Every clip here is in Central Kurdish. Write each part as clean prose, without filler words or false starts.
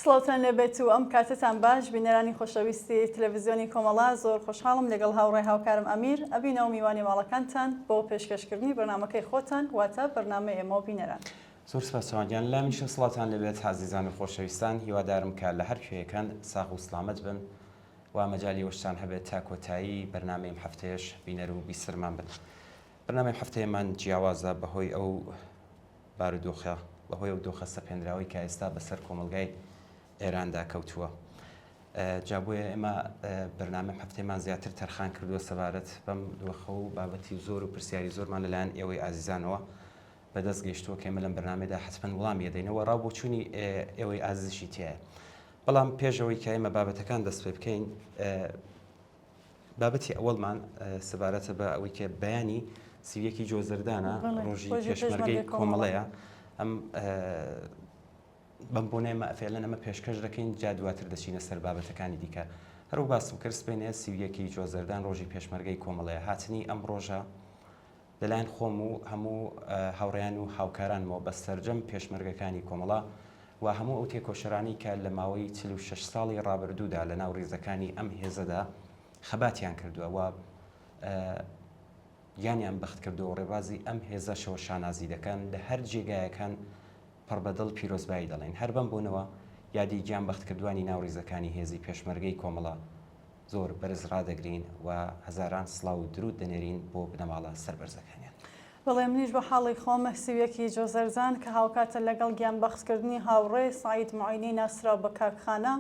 سڵاوتان لەبێت و ئەم کاتتان باش بینەرانی خۆشەویستی تەلەڤیزیۆنی کۆمەڵا زۆر خۆشحاڵم لەگەڵ هاوڕێی هاوکارم ئەمیر ئەبینەوە میوانی ماڵەکانتان بۆ پێشکەشکردنی بەرنامەکەی خۆتان واتە بەرنامەی ئێمە و بینەران. زۆر سپاسوانیان لامیشە سڵاتان لەبێت عزیزان و خۆشەویستان هیوادارم کە لە هەر کوێیەکان ساغ و سلامەت بن و مەجالی وەشتان هەبێت تا کۆتایی بەرنامەی هەفتەیەش بینەر و بیسەرمان بن. بەرنامەی هەفتەیەمان جیاوازە بەهۆی ئەو بارودۆخە بەهۆی ئەو دۆخە سەپێنراوی کە ئێستا بەسەر کۆمەلگای ئێراندا کەوتووە. جابووە ئێمە بەرنامە هەفتەیەمان زیاتر تەرخان کردووە سەبارەت بەم دۆخە و بابەتی زۆر و پرسیاری زۆرمان لەلایەن ئێوەی ئازیزانەوە بەدەست گەیشتووە کە ئێمە لەم بەرنامەدا حتمەن وەڵام یەدەینەوە ڕاوبۆچوونی ئێوەی ئازیزشی تایە. بەڵام پێشەوەی کە ئێمە بابەتەکان دەست پێ بکەین بابەتی ئەوەڵمان سەبارەتە بە ئەوەی کە بەیانی سیویەکی جۆزەردانە ڕۆژی پێشمەرگەی کۆمەڵەیە. ئەم بەم بۆنێمە فێلەن ئەمە پێشکەش دەکەین جا دواتر دەچینە سەر بابەتەکانی دیکە. هەروە باسم کرد سبێنێ سیویەکی جۆزەردان ڕۆژی پێشمەرگەی کۆمەڵەیە هاتنی ئەم ڕۆژە لەلایەن خۆم و هەموو هاوڕێیان و هاوکارانمەوە بە سەرجەم پێشمەرگەکانی کۆمەڵە و هەموو ئەو تێکۆشەرانی کە لە ماوەی 46 ساڵی ڕابردوودا لە ناو ڕێزەکانی ئەم هێزەدا خەباتیان کردووە و یانیان بەخت کردووە ڕێبازی ئەم هێزە شەوە شانازی دەکەن لە هەر جێگایەکان پڕبەدڵ پیرۆزبایی دەڵێن. هەر بەم بوونەوە یادی گیان بەخت کردوانی ناو ڕێزەکانی هێزی پێشمەرگەی کۆمەڵە زۆر بەرز ڕادەگرین و هەزاران سڵاو و درود دەنێرین بۆ بنەماڵە سەربەرزەکانیان. بەڵێ منیش بە حاڵی خۆمە سیویەکی جۆزەرزان کە هاوکاتە لەگەڵ گیان بەختکردنی هاوڕێ سعید معینی ناسرا بە کاکخانە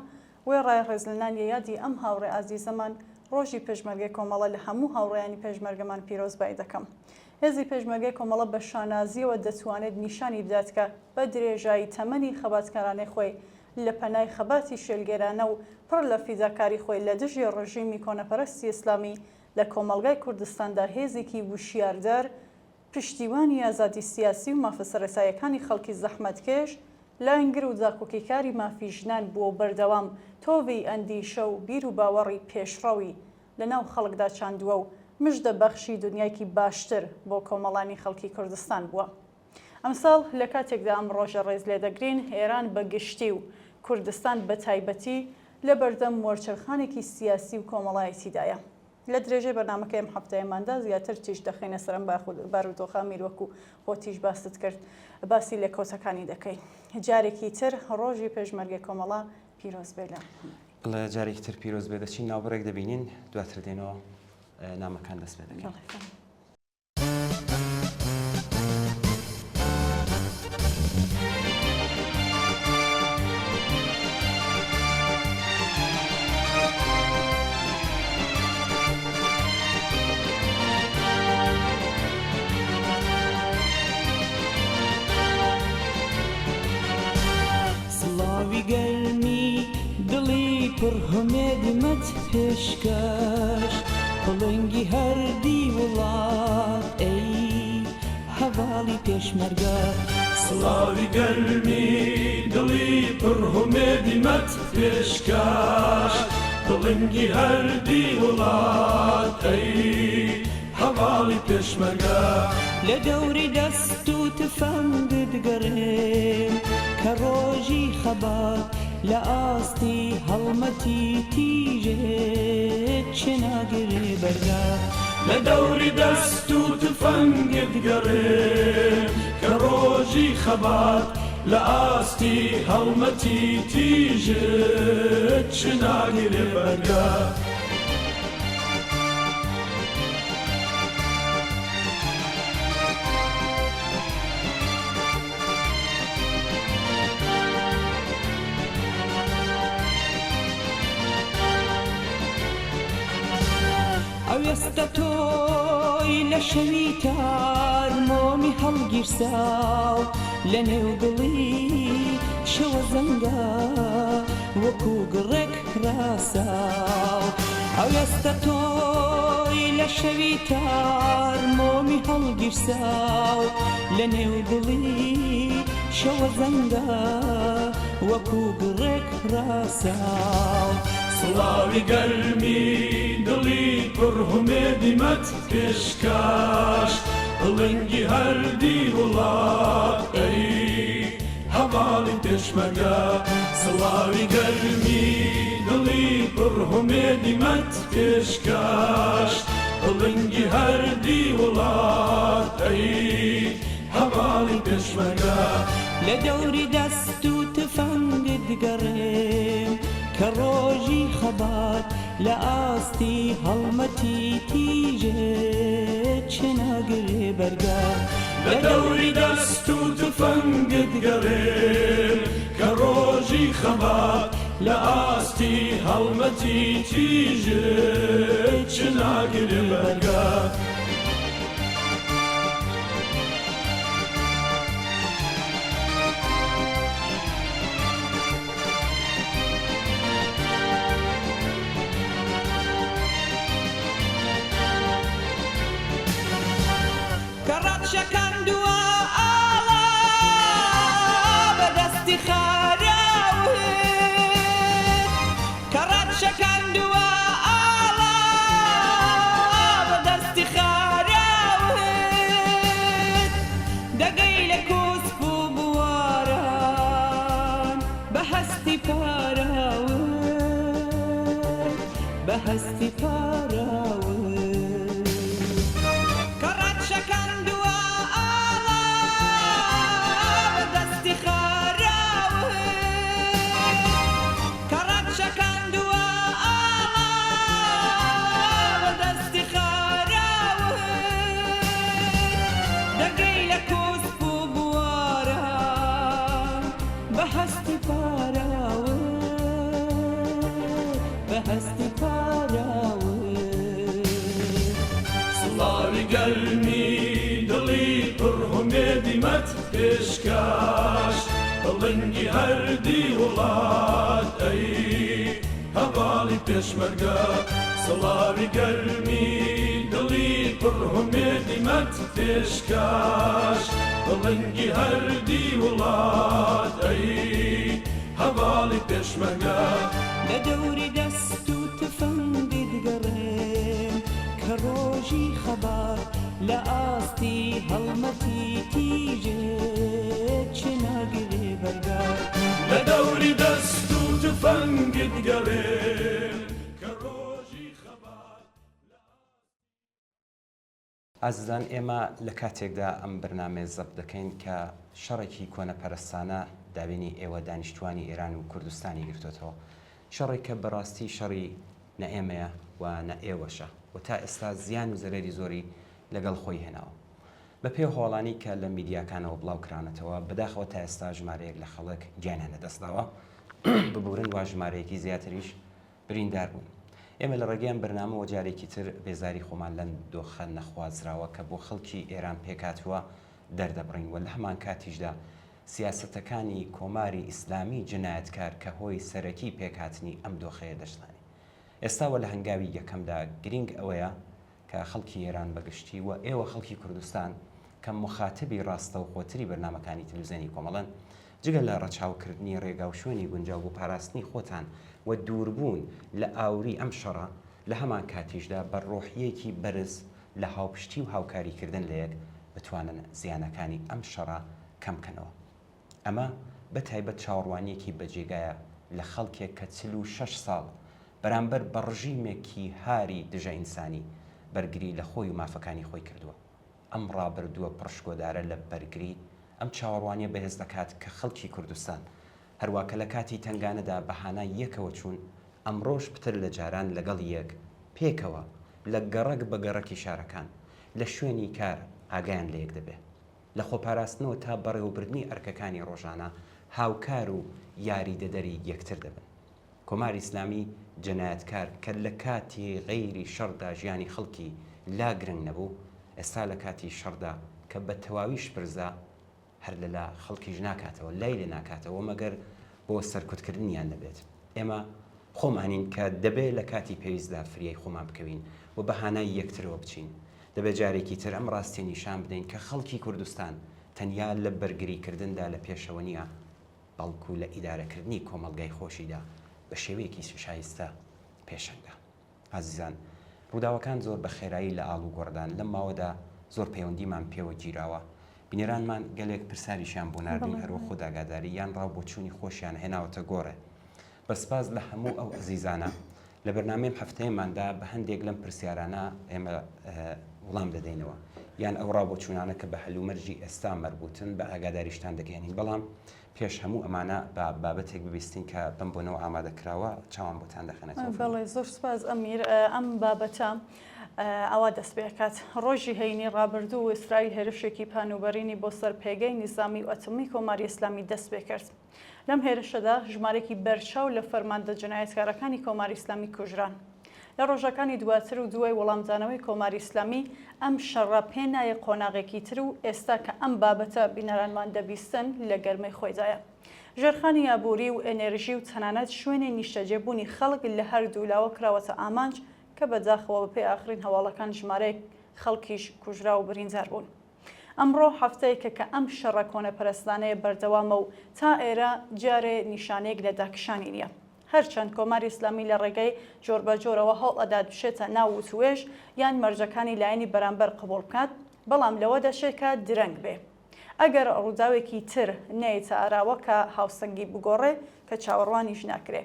وێ ڕای ڕێزلنانی یادی ئەم هاوڕێ ئازیزەمان ڕۆژی پێشمەرگەی کۆمەڵە لە هەموو هاوڕێیانی پێشمەرگەمان پیرۆزبایی دەکەم. هێزی پێشمەرگەی کۆمەڵە بە شانازیەوە دەتوانێت نیشانی بدات کە بە درێژایی تەمەنی خەباتکارانەی خۆی لە پەنای خەباتی شێلگێرانە و پڕ لە فیداکاری خۆی لە دژی ڕژیمی کۆنەپەرستی ئیسلامی لە کۆمەلگای کوردستاندا هێزێکی وشیاردار پشتیوانی ئازادی سیاسی و مافە سەرەتاییەکانی خەڵکی زەحمەتکێش لاینگر و داکۆکیکاری مافی ژنان بووە بەردەوام تۆڤی ئەندیشە و بیر و باوەڕی پێشڕەوی لەناو خەڵکدا چاندووە و مژدە بەخشی دنیایکی باشتر بۆ کۆمەڵانی خەڵکی کوردستان بووە. ئەمساڵ لە کاتێکدا ئەم ڕۆژە ڕێز لێدەگرین ئێران بە گشتی و کوردستان بە تایبەتی لە بەردەم مۆرچەرخانێکی سیاسی و کۆمەڵایەتیدایە. لە درێژەی بەرنامەکەی ئەم هەفتەیەماندا زیاتر تیژ دەخینە سەرم بارودۆخە میرۆک و بۆ تیژ باست کرد باسی لە کۆتەکانی دەکەین. جارێکی تر ڕۆژی پێشمەرگەی کۆمەڵە پیرۆز بێت. بڵێ جارێکی تر پیرۆز بێ دەچین ناوبڕێک دەبینین دواتر دێنەوە نامەکان دەست پێ دەکەین. سڵاوی گەرمی دڵی پڕ هەمێدمەت پێشکەش پڵنگی هەردی وڵات ئەی هەواڵی پێشمەرگە سڵاوی گەرمی دڵی پڕ هەمێدمەت پێشکەش پڵنگی هەردی وڵات ئەی هەواڵی پێشمەرگە لە دەوری دەست و تفەنگت گەڕێن کە ڕۆژی خەبات لە ئاستی هەڵمەتی تیژێت چناگرێ بەرگا لە دەوری دەست و تفەنگت گەڕێ کە ڕۆژی خەبات لە ئاستی هەڵمەتی تیژێت چناگرێ بەرگا ئەوێستە تۆی لە شەوی تار مۆمی هەڵگیرساو لە نێو دڵی شەوە زەنگە وەکو گڕێک ڕاساو ئەوێستە تۆی لە شەوی تار مۆمی هەڵگیرساو لە نێو دڵی شەوە زەنگە وەکو گڕێک ڕاساو سڵاوی گەرمی دڵی پڕ هەمێدمەت پێشکەش پڵنگی هەردی وڵات ئەی هەواڵی پێشمەرگە سڵاوی گەرمی دڵی پڕهومێدی مەت پێشکەش بڵنگی هەردی وڵات ئەی هەواڵی پێشمەرگە لە دەوری دەست و تفەنگت دگەڕێم کە ڕۆژی خەبات لە ئاستی هەڵمەتی تیژێت چناگرێ بەرگە لە دەوری دەست و تفەنگت گەڕێن کە ڕۆژی خەبات لە ئاستی هەڵمەتی تیژێت چناگرێ بەرگە شەکەندووە ئاڵا بەدەستی خاراوێت کە ڕەت شەکەندووە ئاڵا بەدەستی خاراوێت دەگەی لە کوسپ و بواران بە هەستی پاراوێت بە هەستی پاراوێت کە ڕەت شەکەندووە سڵاوی گەرمی دڵی پڕهومێدی مەت پێشکەش بڵنگی هەردی وڵات ئەی هەواڵی پێشمەرگە سڵاوی گەرمی دڵی پڕهومێدی مەت پێشکەش بڵنگی هەردی وڵات ئەی هەواڵی پێشمەرگە لە دەوری دەست و تفەنگی دگەڕێم کە ڕۆژی خەبات لە ئاستی هەڵمەتی تیژێت چناگرێ بەرگە لە دەوری دەست و تفەنگت گەڕێن کە ڕۆژی خەبات ئازیزان ئێمە لە کاتێکدا ئەم بەرنامەیە زەبط دەکەین کە شەڕێکی کۆنەپەرستانە داوێنی ئێوە دانیشتوانی ئێران و کوردستانی گرتوێتەوە شەڕێک کە بەڕاستی شەڕی نە ئێمەیە و نە ئێوەشە و تا ئێستا زیان و زەرێری زۆری لەگەڵ خۆی هێناوە بە پێ هۆڵانی کە لە میدیاکانەوە بڵاوکرانەتەوە بەداخەوە تا ئێستا ژمارەیەک لە خەڵک گیانیان لەدەستداوە ببورن وا ژمارەیەکی زیاتریش بریندار بوون ئێمە لە ڕێگەیان بەرنامەوە جارێکی تر بێزاری خۆمان لەن دۆخە نەخوازراوە کە بۆ خەڵکی ئێران پێکاتوە دەردەبڕین و لە هەمان کاتیشدا سیاسەتەکانی کۆماری ئیسلامی جنایەتکار کە هۆی سەرەکی پێکاتنی ئەم دۆخەیە دەشتانی ئێستاوە لە هەنگاوی یەکەمدا گرنگ ئەوەیە کە خەڵکی ئێران بەگشتی و ئێوە خەڵکی کوردستان کە مخاتبی ڕاستە و خۆتری بەرنامەکانی تەلەڤیزیۆنی کۆمەڵن جگە لە ڕەچاوکردنی ڕێگا و شوێنی گونجاو بۆ پاراستنی خۆتان و دووربوون لە ئاوری ئەم شەڕە لە هەمان کاتیشدا بە ڕۆحیەکی بەرز لە هاوپشتی و هاوکاریکردن لە یەک بتوانن زیانەکانی ئەم شەڕە کەمکەنەوە ئەمە بە تایبەت چاوەڕوانیەکی بەجێگایە لە خەڵکێک کە 46 ساڵ بەرامبەر بە ڕژیمێکی هاری دژە ئینسانی بەرگری لە خۆی و مافەکانی خۆی کردووە ئەم ڕابردووە پڕشکۆدارە لە بەرگری ئەم چاوەڕوانیە بەهێز دەکات کە خەڵکی کوردستان هەروواکە لە کاتی تنگانەدا بەهانای یەکەوە چوون ئەمڕۆژ پتر لە جاران لەگەڵ یەک پێکەوە لە گەڕک بە گەڕەکی شارەکان لە شوێنی کار ئاگایان لە یەک دەبێت لە خۆپاراستنەوە تا بەڕێوەبردنی ئەرکەکانی ڕۆژانە هاوکار و یاریدەدەری یەکتر دەبن کۆماری ئیسلامی جەنایەتکار کە لە کاتی غەیری شەڕدا ژیانی خەڵکی لا گرنگ نەبوو ئێستا لە کاتی شەڕدا کە بە تەواویش پرزە هەر لەلا خەڵکیش ناکاتەوە لای لێ ناکاتەوە مەگەر بۆ سەرکوتکردنیان دەبێت ئێمە خۆمانین کە دەبێت لە کاتی پێویستدا فریای خۆمان بکەوین و بەهانای یەکترەوە بچین دەبێت جارێکی تر ئەم ڕاستی نیشان بدەین کە خەڵکی کوردستان تەنیا لە بەرگریکردندا لە پێشەوە نیە بەڵکو لە ئیدارەکردنی کۆمەڵگای خۆشیدا بە شێوەیەکی شایستە پێشەنگە ئازیزان ڕووداوەکان زۆر بە خێرایی لە ئاڵ و گۆڕدان لەم ماوەدا زۆر پەیوەندیمان پێوە گیراوە بینێرانمان گەلێک پرساریشیان بۆ نردین هەروە خۆداگاداری یان ڕاو بۆ چوونی خۆشیان هێناوەتە گۆڕێ. بەسپاس لە هەموو ئەو عزیزانە لە بەرنامەی هەفتەیەماندا بە هەندێک لەم پرسیارانە ئێمە وڵام دەدەینەوە، یان ئەو ڕاو بۆ چوونانە کە بە هەلومەرجی ئێستا مەربوتن بە ئاگاداریشتان دەگەێنین. بەڵام پێش هەموو ئەمانە بە بابەتێک ببیستین کە بم بۆنەوە ئامادەکراوە چاوان بۆتان دەخەنێتەوە. بەڵێ زۆر سپاس ئەمیر. ئەم بابەتە ئەوە دەست پێکات. ڕۆژی هەینی ڕابردوو ئیسرائیل هێرشێکی پانوبەرینی بۆ سەر پێگەی نیزامی و ئەتۆمی کۆماری ئیسلامی دەست پێ کرد. لەم هێرشەدا ژمارەی بەرچاو لە فەرماندە جنایەتکارەکانی کۆماری ئیسلامی کوژران. لە ڕۆژەکانی دواتر و دوای وەڵامدانەوەی کۆماری ئیسلامی ئەم شەڕە پێنایە قۆناغێکی تر و ئێستا کە ئەم بابەتە بینەرانمان دەبیستن لە گەرمەی خۆیدایە. ژێرخانی یابووری و ئەنێرژی و تەنانەت شوێنی نیشتەجێبوونی خەڵک لە هەردوو لاوە کراوەتە ئامانج کە بەداخەوە بەپێی ئاخرین هەواڵەکان ژمارەیەک خەڵکیش کوژرا و بریندار بوون. ئەمڕۆ هەفتەیەکە کە ئەم شەڕە کۆنەپەرستانەیە بەردەوامە و تا ئێرە جارێ نیشانەیەک لە داکشانی نییە. هەرچەند کۆماری ئیسلامی لە ڕێگەی جۆر بە جۆرەوە هەڵ ئەدات بشێتە ناو وتوێژ یان مەرجەکانی لایەنی بەرامبەر قبول بکات، بەڵام لەوە دەشێت کە درەنگ بێ. ئەگەر ڕووداوێکی تر نەیتە ئاراوە کە هاوسەنگی بگۆڕێ کە چاوەڕوانیش ناکرێ.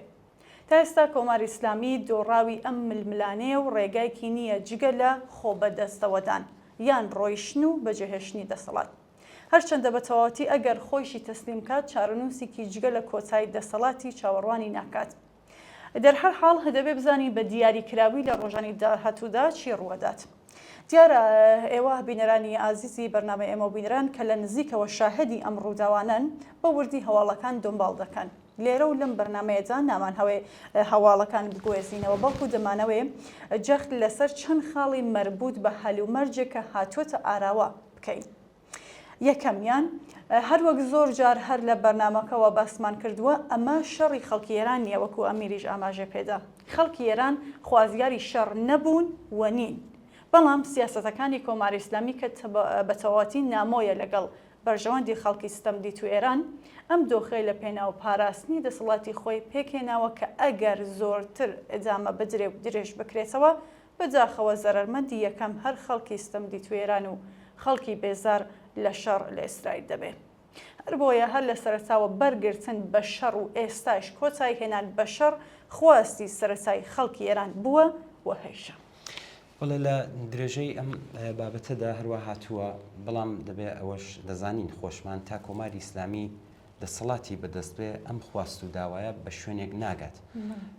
تا ئێستا کۆماری ئیسلامی دۆڕاوی ئەم ململانەیە و ڕێگایکی نییە جگە لە خۆبەدەستەوەدان یان ڕۆیشتن و بەجێهێشتنی دەسەڵات. هەرچەندە بە تەواوەتی ئەگەر خۆیشی تەسلیم کات چارەنووسێکی جگە لە کۆتایی دەسەڵاتی چاوەڕوانی ناکات. دەرهەر حاڵ دەبێ بزانین بە دیاریکراوی لە ڕۆژانی داهاتوودا چی ڕوەدات. دیارە ئێوە بینەرانی ئازیزی بەرنامە ئێمە بینەران کە لە نزیکەوە شاهدی ئەم ڕووداوانن بە وردی هەواڵەکان دۆمباڵ دەکەن. لێرە و لەم بەرنمەیەدا نامان هەوێ هەواڵەکان بگوێزینەوە، بەڵکو دەمانەوێ جەخت لەسەر چەند خاڵی مربوط بە هەلومەرجێکە هاتووەتە ئاراوە بکەین. یەکەمیان هەروەک زۆر جار هەر لە بەرنمەکەەوە باسمان کردووە ئەمە شەڕی خەڵکی ئێران نیە، وەکو ئەمیریش ئاماژە پێدا. خەڵکی ئێران خوازیاری شەڕ نەبوون و نین، بەڵام سیاسەتەکانی کۆماری ئیسلامی کە بە تەواوەتی نامۆیە لەگەڵ بەرژەوەندی خەڵکی ستەمدی تو ئێران ئەم دۆخەی لە پێناو پاراستنی دەسەڵاتی خۆی پێکێناوە کە ئەگەر زۆرتر ئەدامە بدرێ و درێژ بکرێتەوە بەداخەوە زەرەرمەندی یەکەم هەر خەڵکی ستەمدی تو ئێران و خەڵکی بێزار لە شەڕ لە ئیسرائیل دەبێت. هەر بۆیە هەر لە سەرەتاوە بەرگرتن بە شەڕ و ئێستاش کۆتایی هێنان بە شەڕ خواستی سەرەتای خەڵکی ئێران بووە و هێشە. بەڵێ لە درێژەی ئەم بابەتەدا هەروە هاتووە، بەڵام دەبێت ئەوەش دەزانین خۆشمان تا کۆماری ئیسلامی دەسەڵاتی بەدەست بێ ئەم خواست و داوایە بە شوێنێک ناگات.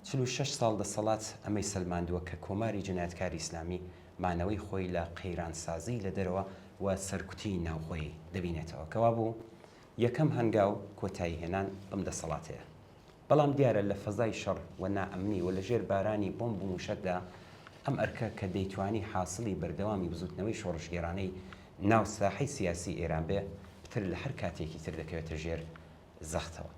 46 ساڵ دەسەڵات ئەمەی سەلماندووە کە کۆماری جنایەتکاری ئیسلامی مانەوەی خۆی لە قەیرانسازی لە دەرەوە و سەرکوتی ناوخۆی دەبینێتەوە، کەوا بوو یەکەم هەنگاو کۆتایی هێنان بەم دەسەڵاتەیە. بەڵام دیارە لە فەزای شەڕ و نائەمنی و لە ژێر بارانی بۆمب و موشەکدا ئەم ئەرکە کە دەیتوانی حاصلی بەردەوامی بزوتنەوەی شۆڕشگێرانەی ناو ساحەی سیاسی ئێران بێ پتر لە هەر کاتێکی تر دەکەوێتە ژێر زەختەوە.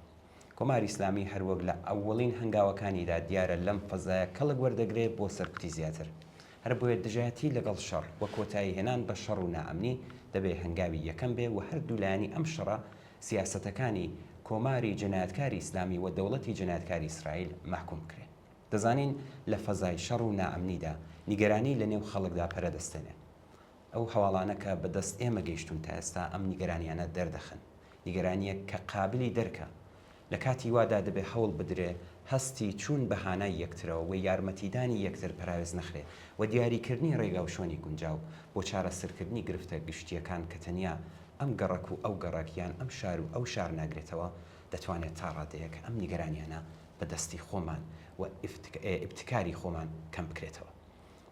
کۆماری ئیسلامی هەروەک لە ئەوڵین هەنگاوەکانیدا دیارە لەم فەزایە کەڵک وەردەگرێت بۆ سەرکوتی زیاتر. هەر بۆیە دژایەتی لەگەڵ شەڕ و کۆتایی هێنان بە شەڕ و نائەمنی دەبێت هەنگاوی یەکەم بێ و هەردوو لایانی ئەم شەڕە سیاسەتەکانی کۆماری جنایەتکاری ئیسلامی و دەوڵەتی جنایەتکاری ئیسرائیل محکوم کرێت. دەزانین لە فەزای شەڕ و نائەمنیدا نیگەرانی لە نێو خەڵکدا پەرەدەستێنێ. ئەو هەواڵانە کە بەدەست ئێمە گەیشتون تا ئێستا ئەم نیگەرانیانە دەردەخن، نیگەرانیە کە قابلی دەرکە. لە کاتی وادا دەبێ هەوڵ بدرێ هەستی چوون بەهانای یەکترەوە و یارمەتیدانی یەکتر پراوێز نەخرێ و دیاریکردنی ڕێگا و شۆنی گونجاو بۆ چارەسەرکردنی گرفتە گشتیەکان کە تەنیا ئەم گەڕک و ئەو گەڕکیان ئەم شار و ئەو شار ناگرێتەوە دەتوانێت تا ڕادەیە کە ئەم نیگەرانیانە بەدەستی خۆمان و ئیبتکاری خۆمان کەم بکرێتەوە.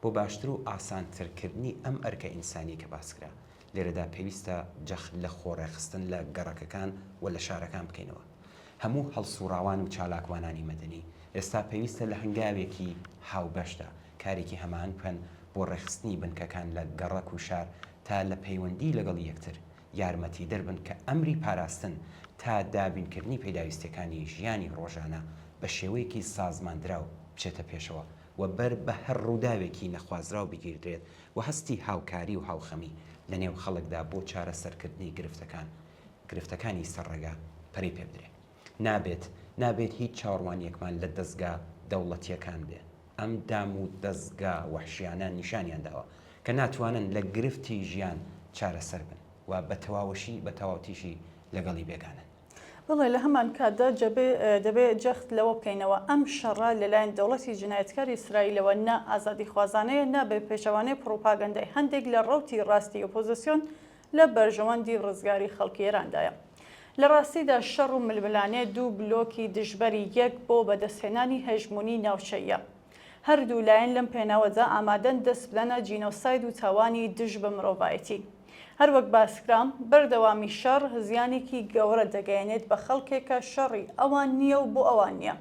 بۆ باشتر و ئاسانترکردنی ئەم ئەرکە ئینسانی کە باسکرا لێرەدا پێویستە جەخت لە خۆڕێخستن لە گەڕەکەکان و لە شارەکان بکەینەوە. هەموو هەڵسوڕاوان و چالاکوانانی مەدەنی ئێستا پێویستە لە هەنگاوێکی هاوبەشدا کارێکی هەمان بکەن بۆ ڕێخستنی بنکەکان لە گەڕەک و شار تا لە پەیوەندی لەگەڵ یەکتر یارمەتی دەربن کە ئەمری پاراستن تا دابینکردنی پێداویستەکانی ژیانی ڕۆژانە بە شێوەیەکی سازماندراو بچێتە پێشەوە و بەر بە هەر ڕووداوێکی نەخوازراو بگیردرێت و هەستی هاوکاری و هاوخەمی لە نێو خەڵکدا بۆ چارەسەرکردنی گرفتەکانی سەرڕێگا پەری پێ بدرێت. نابێت هیچ چاوەڕوانیەکمان لە دەستگا دەوڵەتیەکان بێ. ئەم دام و دەستگا وەحشیانە نیشانیان داوە کە ناتوانن لە گرفتی ژیان چارەسەر بن. و بە تەواوەشی بە تەواوتیشی لەگەڵی بێگانن. بڵێ لە هەمان کاتدا دەبێت جەخت لەوە بکەینەوە ئەم شەڕە لەلایەن دەوڵەتی جنایەتکاری ئیسرائیلەوە نا ئازادی خوازانەیە نابێت پێشەوانەی پرۆپاگەندای هەندێک لە ڕەوتی ڕاستی ئۆپۆزیسیۆن لە بەرژەوەندی ڕزگاری خەڵکی ئێراندایە. لە ڕاستیدا شەڕ و ململانێ دوو بلۆکی دژبەری یەک بۆ بەدەستهێنانی هەژمونی ناوچەیە. هەردوو لایەن لەم پێناوەدا ئامادەن دەست بدەنە جینۆساید و تاوانی دژ بە مرۆڤایەتی. هەروەک باسکرام بەردەوامی شەڕ زیانێکی گەورە دەگەیەنێت بە خەڵکێکە شەڕی ئەوان نییە و بۆ ئەوان نییە.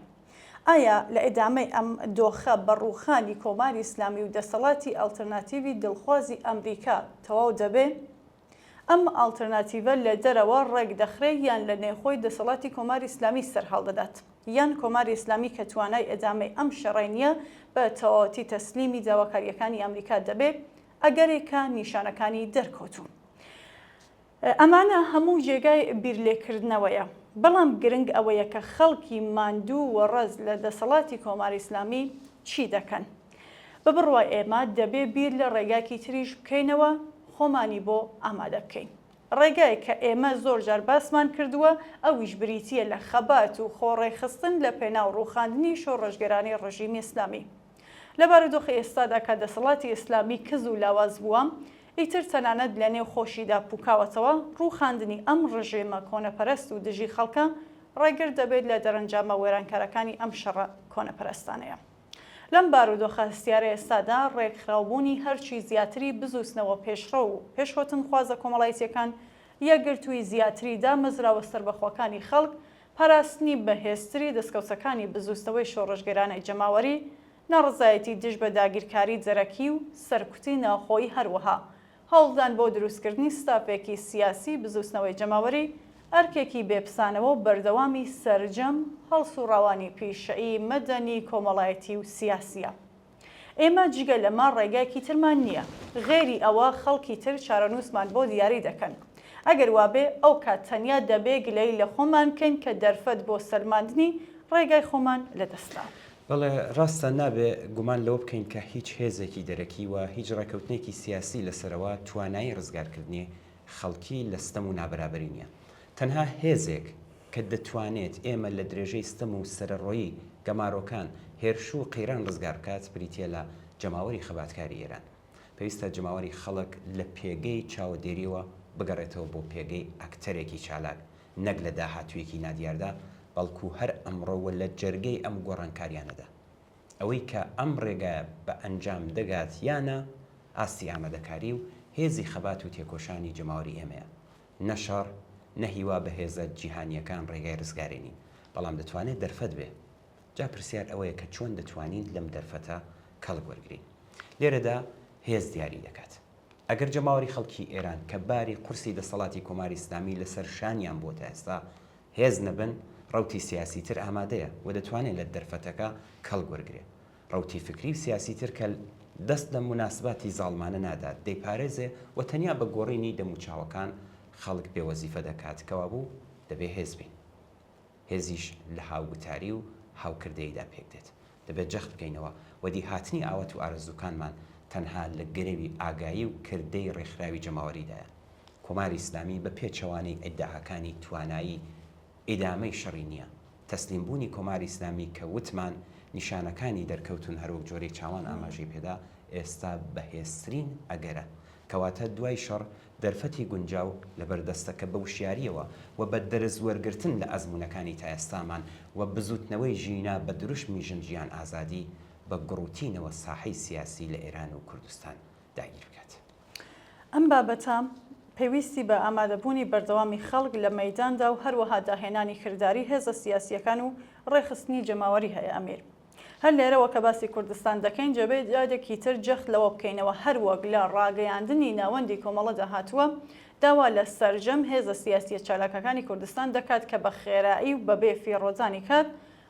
ئایا لە ئێدامەی ئەم دۆخە بەڕووخانی کۆماری ئیسلامی و دەسەڵاتی ئالتەرناتیڤی دڵخوازی ئەمریکا تەواو دەبێت؟ ئەم ئالتەرناتیڤە لە دەرەوە ڕێک دەخرێت یان لە نێخۆی دەسەڵاتی کۆماری ئیسلامی سەرهەڵدەدات، یان کۆماری ئیسلامی کە توانای ئێدامەی ئەم شەڕی نییە بە تەواوەتی تەسلیمی داواکاریەکانی ئەمریکا دەبێت ئەگەرێکە نیشانەکانی دەرکەوتوون. ئەمانە هەموو جێگای بیرلێکردنەوەیە، بەڵام گرنگ ئەوەیە کە خەڵکی ماندوو وەڕەز لە دەسەڵاتی کۆماری ئیسلامی چی دەکەن. بە بڕوای ئێمە دەبێ بیر لە ڕێگاکی تریش بکەینەوە، خۆمانی بۆ ئامادە بکەین. ڕێگای کە ئێمە زۆر جار باسمان کردووە ئەویش بریتیە لە خەبات و خۆڕێخستن لە پێناو ڕووخاندنی شۆڕژگەرانی ڕژیمی ئیسلامی. لە بارودۆخی ئێستادا کە دەسەڵاتی ئیسلامی کز و لاواز بووە، ئیتر تەنانەت لە نێو خۆشیدا پوکاوەتەوە ڕووخاندنی ئەم ڕژێمە کۆنەپەرست و دژی خەڵکە ڕێگر دەبێت لە دەرەنجامە وێرانکارەکانی ئەم شەڕە کۆنەپەرستانەیە. لەم بارودۆخە هەستیارە ئێستادا ڕێکخراوبوونی هەرچی زیاتری بزوستنەوە پێشڕە و پێشهۆتن خوازە کۆمەڵایەتیەکان یەکگرتووی زیاتری دامەزراوە سەربەخۆکانی خەڵک، پاراستنی بەهێزتری دەستکەوتەکانی بزوستنەوەی شۆڕژگەرانەی جەماوەری، ناڕزایەتی دژ بە داگیرکاری جەرەکی و سەرکوتی ناوخۆیی، هەروەها هەوڵدان بۆ دروستکردنی ستافێکی سیاسی بزوستنەوەی جەماوەری، ئەرکێکی بێپسانەوە و بەردەوامی سەرجەم هەڵسوڕاوانی پیشەیی مەدەنی کۆمەڵایەتی و سیاسیە. ئێمە جگە لەمە ڕێگایەکی ترمان نییە، غێری ئەوە خەڵکی تر چارەنووسمان بۆ دیاری دەکەن. ئەگەر وابێ ئەو کات تەنیا دەبێ گلەی لە خۆمان بکەین کە دەرفەت بۆ سەلماندنی ڕێگای خۆمان لەدەستا. بەڵێ ڕاستە نابێ گومان لەوە بکەین کە هیچ هێزێکی دەرەکی و هیچ ڕێکەوتنێکی سیاسی لەسەرەوە توانایی ڕزگارکردنی خەڵکی لە ستەم و نابرابری نییە. تەنها هێزێک کە دەتوانێت ئێمە لە درێژەی ستەم و سەرڕۆیی گەمارۆکان هێرش و قەیران ڕزگار بکات بریتیە لە جەماوەری خەباتکاری ئێران. پێویستە جەماوەری خەڵک لە پێگەی چاوەدێریەوە بگەڕێتەوە بۆ پێگەی ئەکتەرێکی چالاک، نەک لە داهاتوویەکی نادیاردا، بەڵکو هەر ئەمڕۆوە لە جەرگەی ئەم گۆڕانکاریانەدا. ئەوەی کە ئەم ڕێگایە بە ئەنجام دەگات یانە ئاستی ئامادەکاری و هێزی خەبات و تێکۆشانی جەماوەری ئێمەیە، نەشەڕ نەهیوا بە هێزە جیهانیەکان ڕێگای ڕزگارێنین، بەڵام دەتوانێت دەرفەت بێ. جا پرسیار ئەوەیە کە چۆن دەتوانین لەم دەرفەتە کەڵک وەرگرین. لێرەدا هێز دیاری دەکات. ئەگەر جەماوەری خەڵکی ئێران کە باری قورسی دەسەڵاتی کۆماری ئیسلامی لەسەر شانیان بۆ تا ئێستا هێز نەبن، ڕەوتی سیاسی تر ئامادەیە و دەتوانێت لە دەرفەتەکە کەڵک وەرگرێت. ڕەوتی فکری و سیاسی تر کە دەست لە مناسباتی زاڵمانە نادات، دەیپارێزێ و تەنیا بە گۆڕینی دەموچاوەکان خەڵک بێوەزیفە دەکات، کەوا بوو دەبێت هێز بین. هێزیش لە هاوگوتاری و هاوکردەیەدا پێک دێت. دەبێت جەخت بکەینەوە و دیهاتنی ئاوەت و ئارەزووکانمان تەنها لە گرێوی ئاگایی و کردەی ڕێکخراوی جەماوەریدایە. کۆماری ئیسلامی بە پێچەوانەی ئیدعاکانی توانایی ئیدامەی شەڕی نییە. تەسلیمبوونی کۆماری ئیسلامی کە وتمان نیشانەکانی دەرکەوتون هەروەک جۆرەی چاوان ئاماژەی پێدا ئێستا بەهێزترین ئەگەرە، کەواتە دوای شەڕ دەرفەتی گونجاو لە بەردەستەکە بە وشیاریەوە و بە دەرز وەرگرتن لە ئەزمونەکانی تا ئێستامان و بزوتنەوەی ژینا بە دروشمی ژنجیان ئازادی بە گڕوتینەوە ساحەی سیاسی لە ئێران و کوردستان داگیر بکات. ئەم بابەتە پێویستی بە ئامادەبوونی بەردەوامی خەڵک لە مەیداندا و هەروەها داهێنانی کردداری هێزە سیاسیەکان و ڕێخستنی جەماوەری هەیە. ئەمیر هەر لێرەوە کە باسی کوردستان دەکەین جەبێت یادێکی تر جەخت لەوە بکەینەوە هەروەک لە ڕاگەیاندنی ناوەندی کۆمەڵەدا هاتووە داوا لە سەرجەم هێزە سیاسیە چالاکەکانی کوردستان دەکات کە بە خێرایی و بەبێ فیڕۆزانی کات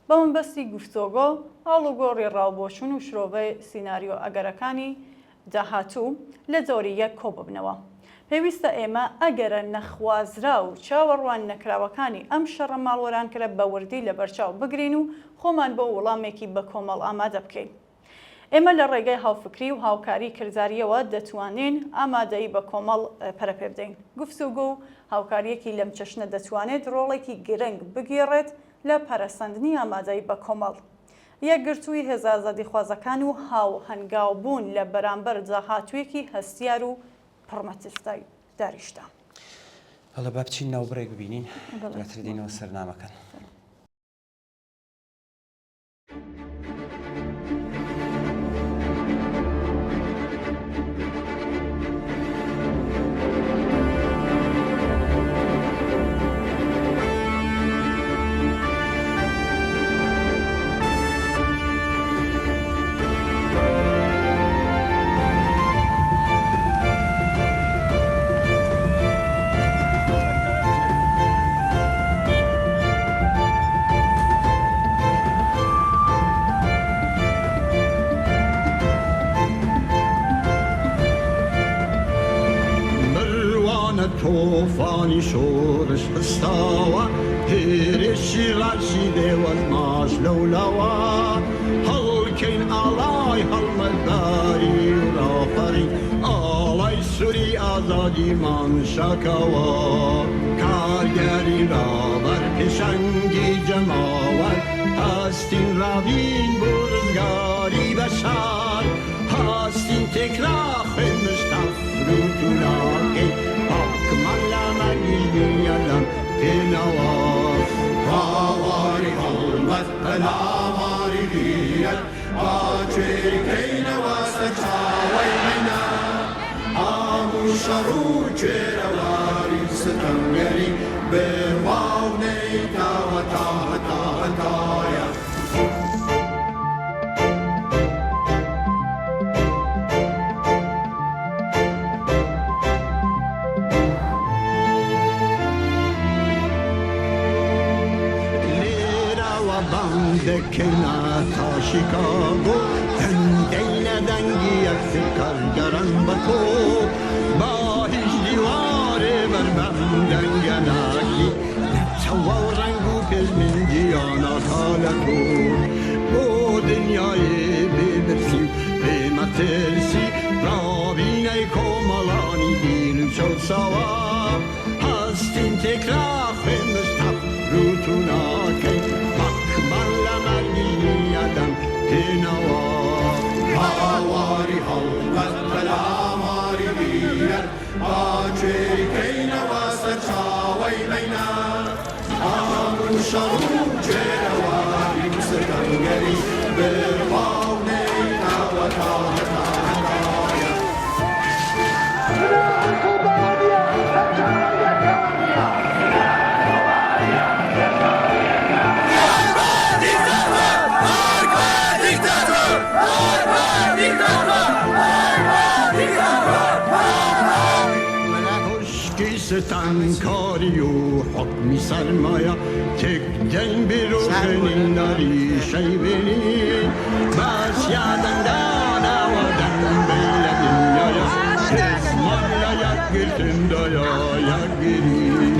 بە منبەستی گفتۆگۆ هەڵوگۆڕی ڕاوبۆچون و شرۆڤەی سیناریۆ ئەگەرەکانی داهاتوو لە جۆری یەک کۆ ببنەوە. پێویستە ئێمە ئەگەرە نەخوازرا و چاوەڕوان نەکراوەکانی ئەم شەڕە ماڵوەرانکرە بە وردی لە بەرچاو بگرین و خۆمان بۆ وەڵامێکی بە کۆمەڵ ئامادە بکەین. ئێمە لە ڕێگەی هاوفکری و هاوکاری کرداریەوە دەتوانین ئامادەی بە کۆمەڵ پەرەپێ بدەین. گفتوگۆ و هاوکاریەکی لەم چەشنە دەتوانێت ڕۆڵێکی گرنگ بگێڕێت لە پەرەسەندنی ئامادەی بە کۆمەڵ. یەکگرتووی هێزە ئازادیخوازەکان و هاو هەنگاوبوون لە بەرامبەر جاهاتوویەکی هەستیار و پڕمەترسای داریشتە. هەڵە با بچین ناوبڕێک ببینین دواتر دێنەوە سەرنامەکان. توفانی شورش بستاوە هێرشی ڕاشی دێوەت ماش لەولاوە هەڵکەین ئاڵای هەڵمەتباری و ڕاپەڕی ئاڵای سووری ئازادیمان شاکەوە کارگەری ڕابەر پێشەنگی جەماوەت هەستین ڕابین بۆ ڕزگاری بەشار هەستین تێکرا خوێنمشتا فروت و ناکەی Yalan penawa Havari halmat pelamari diyet Açeri keyne vasta çavay mena Amu şaru çeravari sıtangeri Bervav neyta hata hata hataya دکنا تا شیکاگو دین دنگی یک کارگران بکو با هیچ دیواره بر بندنگناکی تو رنگو پز من دیانا کالکو با دنیای ببرسی بمترسی رابینه کمالانی بیرم شد سوا هستین تکرار خمستف روتوناکی Havari halmat pelamari diyet Açeri keyne vasta çavay meyna Amu şaru çeravari sıtangeri Bervav neyna vata hata hataya ستمکاری و حکمی سرمایه تک دل بروخنین داری شیبینی بس یادن دانا و دن بیل دنیایا اسمایا یک گرتن دایا یک گیری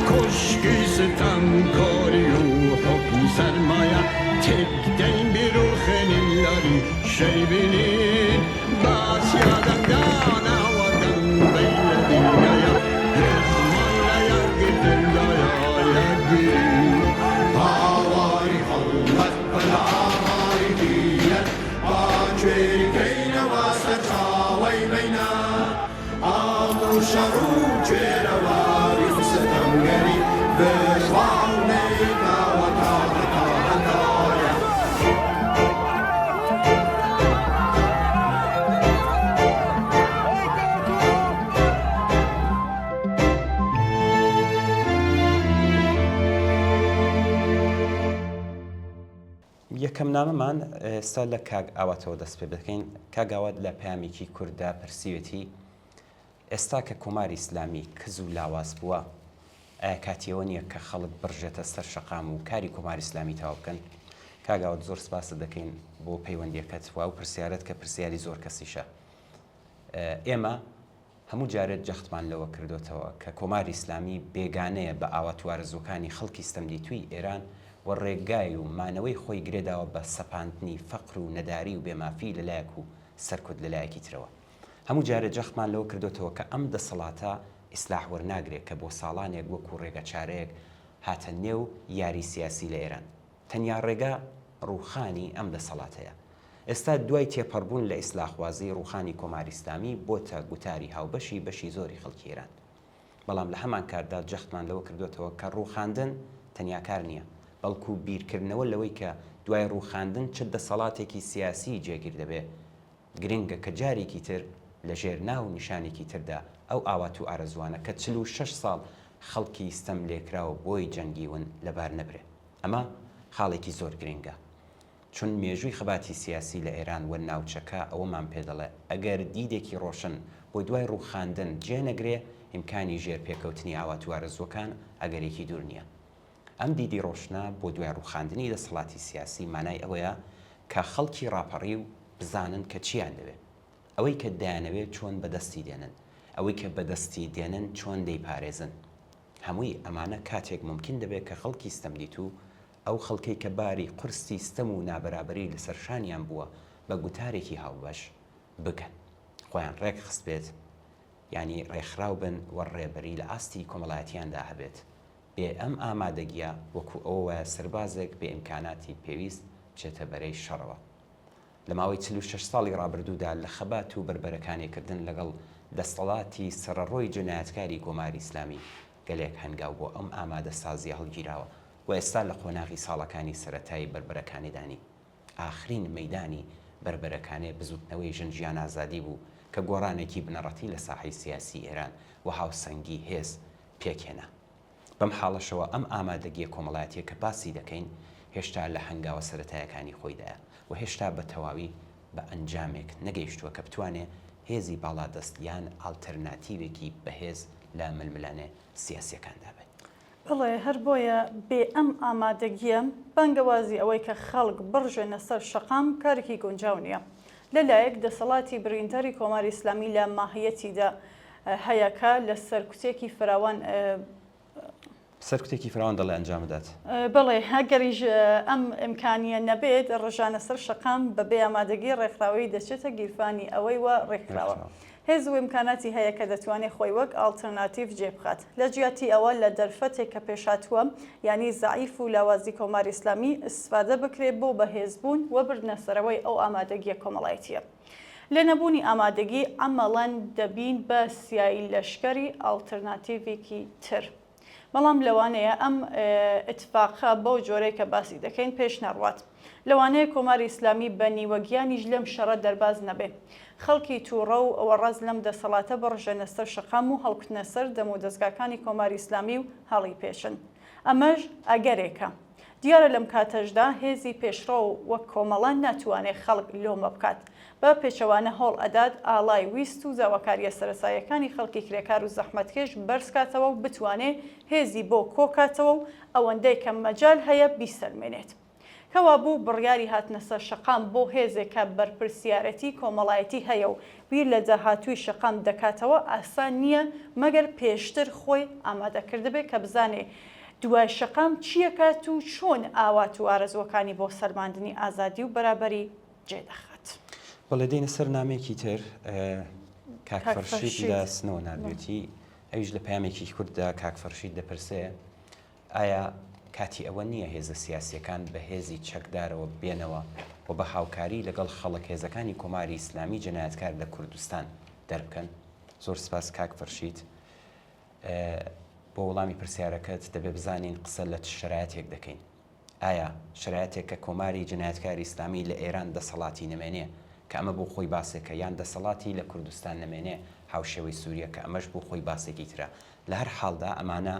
کشکی ستمکاری و حکمی سرمایه تک دل بروخنین داری شیبینی بس یادن دانا و دن بیل دنیایا Havari halmat pelamari diyet Açeri keyne vasta çavay meyna Amu şaru çeravari sıtangeri Bervav neyta vata hata hataya یەکەم نامەمان ئێستا لە کاگ ئاواتەوە دەست پێ بکەین. کاگ ئاوات لە پەیامێکی کووردا پرسیوێتی ئێستا کە کۆماری ئیسلامی کز و لاواز بووە ئایا کاتیەوە نییە کە خەڵک بڕژێتە سەر شەقام و کاری کۆماری ئیسلامی تاوا بکەن؟ کاگ ئاوات زۆر سپاس دەکەین بۆ پەیوەندیەکەت و پرسیارەت کە پرسیاری زۆر کەسیشە. ئێمە هەموو جارێت جەختمان لەوە کردوتەوە کە کۆماری ئیسلامی بێگانەیە بە ئاواتوارە زۆکانی خەڵکی ستەمدیتووی ئێران و ڕێگای و مانەوەی خۆی گرێداوە بە سەپاندنی فەقر و نەداری و بێمافی لەلایەک و سەرکوت لەلایەکی ترەوە. هەموو جارە جەختمان لەوە کردوتەوە کە ئەم دەسەڵاتە ئیسلاح وەرناگرێت کە بۆ ساڵانێک وەکو ڕێگە چارەیەک هاتە نێو یاری سیاسی لە ئێران. تەنیا ڕێگا ڕووخانی ئەم دەسەڵاتەیە. ئێستا دوای تێپەڕبوون لە ئیسلاحوازی ڕووخانی کۆماری ئیسلامی بۆتە گوتاری هاوبەشی بەشی زۆری خەڵکی ئێران. بەڵام لە هەمان کاردا جەختمان لەوە کردوتەوە کە ڕووخاندن تەنیا کار نییە، بەڵکو بیرکردنەوە لەوەی کە دوای ڕووخاندن چ دەسەڵاتێکی سیاسی جێگیر دەبێ گرنگە کە جارێکی تر لە ژێر ناو نیشانێکی تردا ئەو ئاوات و ئارەزوانە کە 46 ساڵ خەڵکی ستەم لێکراوە بۆی جەنگیون لەبار نەبرێ. ئەمە خاڵێکی زۆر گرنگە، چون مێژووی خەباتی سیاسی لە ئێران وە ناوچەکە ئەوەمان پێ دەڵێ ئەگەر دیدێکی ڕۆشن بۆ دوای ڕووخاندن جێنەگرێ ئیمکانی ژێر پێکەوتنی ئاوات و ئارەزوەکان ئەگەرێکی دوور نییە. ئەم دیدی ڕۆشنە بۆ دوای ڕووخاندنی دەسەڵاتی سیاسی مانای ئەوەیە کە خەڵکی ڕاپەڕی و بزانن کە چیان دەوێت، ئەوەی کە دایانەوێت چۆن بەدەستی دێنن، ئەوەی کە بەدەستی دێنن چۆن دەیپارێزن. هەمووی ئەمانە کاتێک ممکن دەبێت کە خەڵکی ستەمدیت و ئەو خەڵکەی کە باری قورسی ستەم و نابەرابەری لەسەر شانیان بووە بە گوتارێکی هاوبەش بکەن، خۆیان ڕێک خست بێت، ینی ڕێکخراو بن و ڕێبەری لە ئاستی کۆمەڵایەتیاندا هەبێت. بێ ئەم ئامادەگیە وەکو ئەوە سەربازێک بێ ئیمکاناتی پێویست بچێتە بەرەی شەڕەوە. لە ماوەی 46 ساڵی ڕابردوودا لە خەبات و بربەرەکانێکردن لەگەڵ دەسەڵاتی سەرڕۆی جنایەتکاری کۆماری ئیسلامی گەلێک هەنگاو بۆ ئەم ئامادە سازی هەڵگیراوە و ئێستا لە قۆناغی ساڵەکانی سەرەتایی بربەرەکانیدانی ئاخرین مەیدانی بربەرەکانێ بزوتنەوەی ژنجیان ئازادی بوو کە گۆڕانێکی بنەڕەتی لە ساحەی سیاسی ئێران و هاوسەنگی هێز پێکێنا. بەم حاڵەشەوە ئەم ئامادەگیە کۆمەڵایەتیە کە باسی دەکەین هێشتا لە هەنگاوە سەرەتایەکانی خۆیدایە و هێشتا بە تەواوی بە ئەنجامێک نەگەیشتووە کە بتوانێت هێزی باڵادەستیان ئالتەرناتیڤێکی بەهێز لە ململانێ سیاسیەکاندا بێت. بڵێ هەر بۆیە بێ ئەم ئامادەگیە بەنگەوازی ئەوەی کە خەڵک بڕژێنە سەر شەقام کارێکی گونجاو نییە. لەلایەک دەسەڵاتی بریندەری کۆماری ئیسلامی لە ماهیەتیدا هەیەکە لە سەرکوتێکی فراوان سەرکوتێکی فراوان دەڵێ ئەنجامدات. بڵێ هەگەریش ئەم ئیمکانیە نەبێت ڕژانە سەر شەقام بەبێ ئامادەگی ڕێکخراوی دەچێتە گیرفانی ئەوەی وە ڕێکخراوە. هێز و ئیمکاناتی هەیە کە دەتوانێت خۆی وەک ئالتەرناتیڤ جێبخات. لە جیاتی ئەوە لە دەرفەتێک کە پێشاتووە ینی زعیف و لاوازی کۆماری ئیسلامی ئیسفادە بکرێت بۆ بەهێزبوون و بردنەسەرەوەی ئەو ئامادەگیە کۆمەڵایەتیە. لە نەبوونی ئامادەگی ئەمەڵەن دەبین بە سیایی لەشکەری ئالتەرناتیڤێکی تر. بەڵام لەوانەیە ئەم ئتفاقە بۆ جۆرەی کە باسی دەکەین پێش نەڕوات. لەوانەیە کۆماری ئیسلامی بە نیوەگیانیش لەم شەڕە دەرباز نەبێ. خەڵکی تووڕە و ئەوە ڕەز لەم دەسەڵاتە بڕژێنە سەر شەقام و هەڵکوتنە سەر دەم و دەستگاکانی کۆماری ئیسلامی و هەڵی پێشن. ئەمەش ئەگەرێکە. دیارە لەم کاتەشدا هێزی پێشڕە و وەک کۆمەڵان ناتوانێت خەڵک لۆمە بکات. بە پێچەوانە هەڵ ئەدات ئاڵای ویست و زاواکاریە سەرەسایەکانی خەڵکی کرێکار و زەحمەتکێش بەرزکاتەوە و بتوانێت هێزی بۆ کۆکاتەوە و ئەوەندەی کە مەجال هەیە بیسەلمێنێت. کەوا بوو بڕیاری هاتنە سەر شەقام بۆ هێزێکە بەرپرسیارەتی کۆمەڵایەتی هەیە و بیر لە داهاتووی شەقام دەکاتەوە ئاسان نییە مەگەر پێشتر خۆی ئامادەکردبێت کە بزانێ دوای شەقام چیەکات و چۆن ئاوات و ئارەزوەکانی بۆ سەرماندنی ئازادی و بەرابەری جێدەخات. بەڵێ دێنە سەر نامێکی تر کاکفەرشید لە سنەوە نردوێتی ئەویش لە پامێکی کورددا کاکفەرشید دەپرسێ ئایا کاتی ئەوە نییە هێزە سیاسیەکان بە هێزی چەکدارەوە بێنەوە و بە هاوکاری لەگەڵ خەڵک هێزەکانی کۆماری ئیسلامی جەنایەتکار لە کوردستان دەربکەن. زۆر سپاس کاکفەرشید. بۆ وەڵامی پرسیارەکەت دەبێ بزانین قسە لە شرایەتێک دەکەین. ئایا شرایەتێک کە کۆماری جەنایەتکاری ئیسلامی لە ئێران دەسەڵاتی نەمێنێ کە ئەمە بۆ خۆی باسێکە یان دەسەڵاتی لە کوردستان نەمێنێ هاوشێوەی سووریە کە ئەمەش بۆ خۆی باسێکی ترە. لە هەر حاڵدا ئەمانە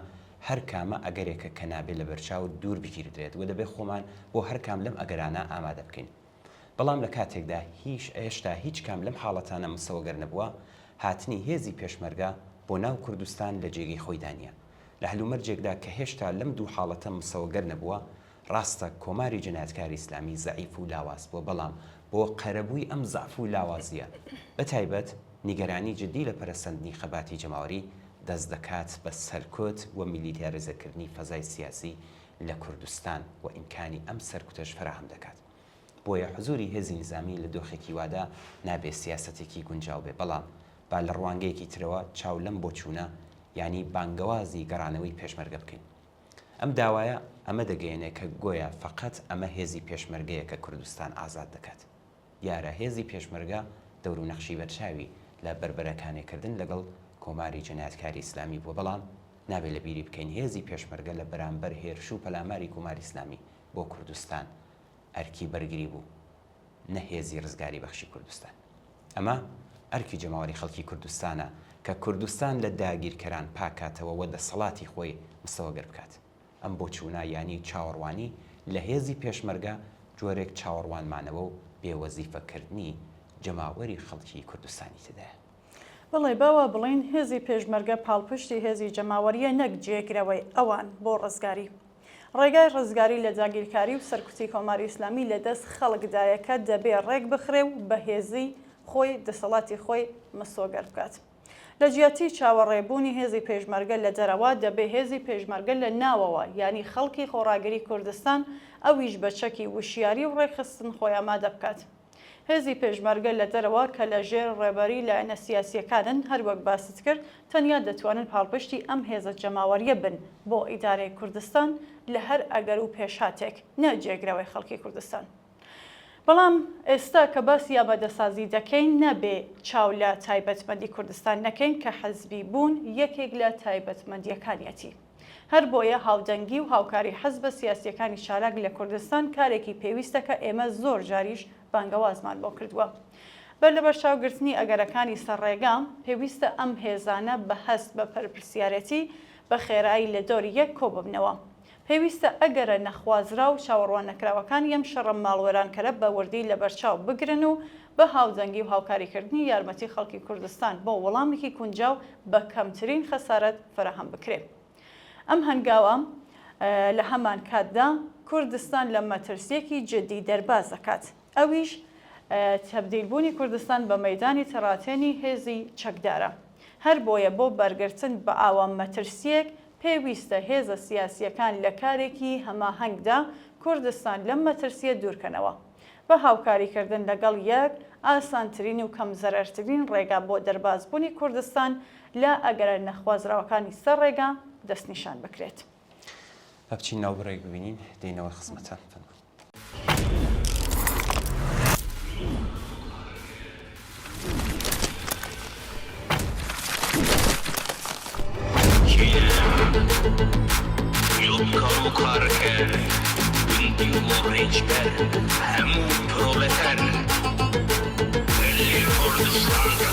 هەر کامە ئەگەرێکە کە نابێ لە بەرچاو دوور بگیردرێت و دەبێت خۆمان بۆ هەر کام لەم ئەگەرانە ئامادە بکەین. بەڵام لە کاتێکدا هێشتا هیچ کام لەم حاڵەتانە مسەوەگەر نەبووە هاتنی هێزی پێشمەرگە بۆ ناو کوردستان لە جێگەی خۆی دانیە. لە هەلومەرجێکدا کە هێشتا لەم دوو حاڵەتە مسەوەگەر نەبووە ڕاستە کۆماری جەنایەتکاری ئیسلامی زەعیف و لاواز بووە، بەڵام بۆ قەرەبووی ئەم زەعف و لاوازیە بەتایبەت نیگەرانی جدی لە پەرەسەندنی خەباتی جەماوەری دەست دەکات بە سەرکۆت و میلیتاریزەکردنی فەزای سیاسی لە کوردستان و ئیمکانی ئەم سەرکوتەش فراهم دەکات. بۆیە حزوری هێزی نظامی لە دۆخێکی وادا نابێت سیاسەتێکی گونجاو بێ، بەڵام با لە ڕوانگەیەکی ترەوە چاو لەم بۆ چوونە ینی بانگەوازی گەڕانەوەی پێشمەرگە بکەین. ئەم داوایە ئەمە دەگەیەنێت کە گۆیە فقط ئەمە هێزی پێشمەرگەیە کە کوردستان ئازاد دەکات. یارە هێزی پێشمەرگە دەور و نەخشی بەرچاوی لە بربەرەکانێکردن لەگەڵ کۆماری جەنایەتکاری ئیسلامی بووە، بەڵام نابێت لە بیری بکەین هێزی پێشمەرگە لە بەرامبەر هێرش و پەلاماری کۆماری ئیسلامی بۆ کوردستان ئەرکی بەرگری بوو، نە هێزی ڕزگاری بەخشی کوردستان. ئەمە ئەرکی جەماوەری خەڵکی کوردستانە کە کوردستان لە داگیرکەران پاکاتەوە و دەسەڵاتی خۆی مستەوەگەر بکات. ئەم بۆ چوونە ینی چاوەڕوانی لە هێزی پێشمەرگە جۆرێک چاوەڕوانمانەوە و بێوەزیفەکردنی جەماوەری خەڵکی کوردستانی تدایە. بڵێ باوە بڵین هێزی پێشمەرگە پاڵپشتی هێزی جەماوەریە نەک جێگرەوەی ئەوان بۆ ڕزگاری. ڕێگای ڕزگاری لە داگیرکاری و سەرکوتی کۆماری ئیسلامی لە دەست خەڵکدایەکە دەبێ ڕێک بخرێ و بە هێزی خۆی دەسەڵاتی خۆی مەسۆگەر بکات. لە جیاتی چاوەڕێبوونی هێزی پێشمەرگە لە دەرەوە دەبێ هێزی پێشمەرگە لە ناوەوە ینی خەڵکی خۆڕاگەری کوردستان ئەویش بە چەکی وشیاری و ڕێکخستن خۆی ئامادە بکات. هێزی پێشمەرگە لە دەرەوە کە لە ژێر ڕێبەری لایەنە سیاسیەکانن هەروەک باست کرد تەنیا دەتوانن پاڵپشتی ئەم هێزە جەماوەریە بن بۆ ئیدارەی کوردستان لە هەر ئەگەر و پێشاتێک نەجێگرەوەی خەڵکی کوردستان. بەڵام ئێستا کە باسی ئامادەسازی دەکەین نەبێ چاو لە تایبەتمەندی کوردستان نەکەین کە حەزبی بوون یەکێک لە تایبەتمەندیەکانیەتی. هەر بۆیە هاودەنگی و هاوکاری حەزبە سیاسیەکانی شاراک لە کوردستان کارێکی پێویستە کە ئێمە زۆر جاریش بانگەوازمان بۆ کردووە. بەر لە بەرچاوگرتنی ئەگەرەکانی سەرڕێگام پێویستە ئەم هێزانە بە هەست بە پەرپرسیارەتی بە خێرایی لە دۆری یەک کۆ ببنەوە. پێویستە ئەگەرە نەخوازرا و چاوەڕوان نەکراوەکان یەم شەڕە ماڵوێرانکەرە بە وردی لە بەرچاو بگرن و بە هاودەنگی و هاوکاریکردنی یارمەتی خەڵکی کوردستان بۆ وەڵامێکی کونجاو بە کەمترین خەسارەت فراهم بکرێت. ئەم هەنگاوە لە هەمان کاتدا کوردستان لە مەترسیەکی جدی دەرباز دەکات. ئەویش تەبدیلبوونی کوردستان بە مەیدانی تەڕاتێنی هێزی چەکدارە. هەر بۆیە بۆ بەرگرتن بە ئاوام مەترسیەک پێویستە هێزە سیاسیەکان لە کارێکی هەماهەنگدا کوردستان لەم مەترسیە دوورکەنەوە. بە هاوکاریکردن لەگەڵ یەک ئاسانترین و کەم زەرەرترین ڕێگا بۆ دەربازبوونی کوردستان لە ئەگەرە نەخوازراوەکانی سەر ڕێگا دەستنیشان بکرێت. بچین ناو بڕێک ببینین دێنەوە خزمەتان. Yok kamu karker Bindi morreçber Hemu proleter Elli Kurdistanda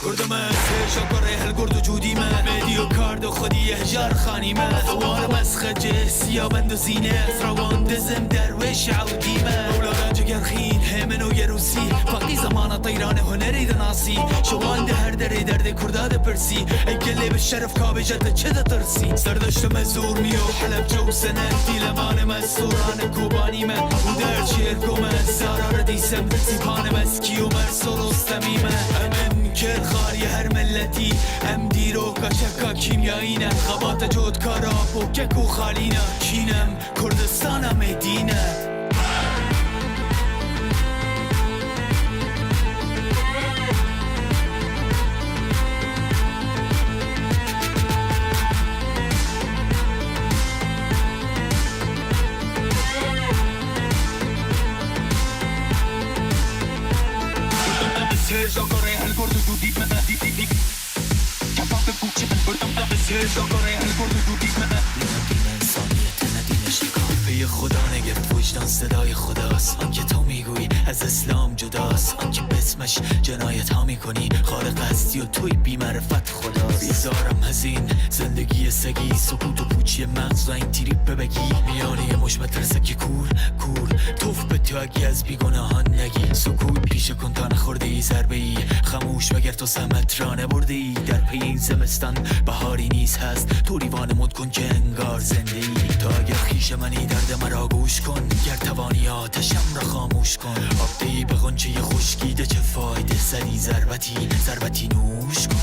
كردما شكره هالقرد وجودي ما مديو كاردو خدي هجار خاني ما ثوار مسخة جسيا بندو زينة ثروان دزم درويش عودي ما مولانا جگر خين همن و يروسي وقتی زمان طيران هنري دناسي شوان ده هر دره درد كردا ده برسي اكلي بالشرف كابجت چه ترسي سردشت مزور ميو حلب جو سنة ديلمان مسوران كوباني ما ودر شيركو ما زارار ديسم سيبان مسكي و مرسول استميمة امن كر خاري هر ملتي ام ديرو كشكا كيميائينا خبات جود كارا بوككو خالينا كينم كردستانا مدينة خدا نگرد وجدان صدای خداست آنکه تو میگویی از اسلام جداست آنکه بسمش جنایت ها میکنی خارق هستی و توی بی‌معرفت خداست بیزارم از این زندگی سگی سکوت و پوچی مغز و این تریپ بگی میانه مش مترسکی کور توف به تو اگه از بیگناهان نگی سکوت پیش کن تا نخورده ای ضربه ای خموش مگر تو سمت را نبرده ای در پی این زمستان بهاری نیز هست تو لیوان مد کن که انگار زنده ای تو اگر خیش منی درد مرا گوش کن گر توانی آتشم را خاموش کن آبدهی به غنچه خشکیده چه فایده زدی ضربت ضربتی نوش کن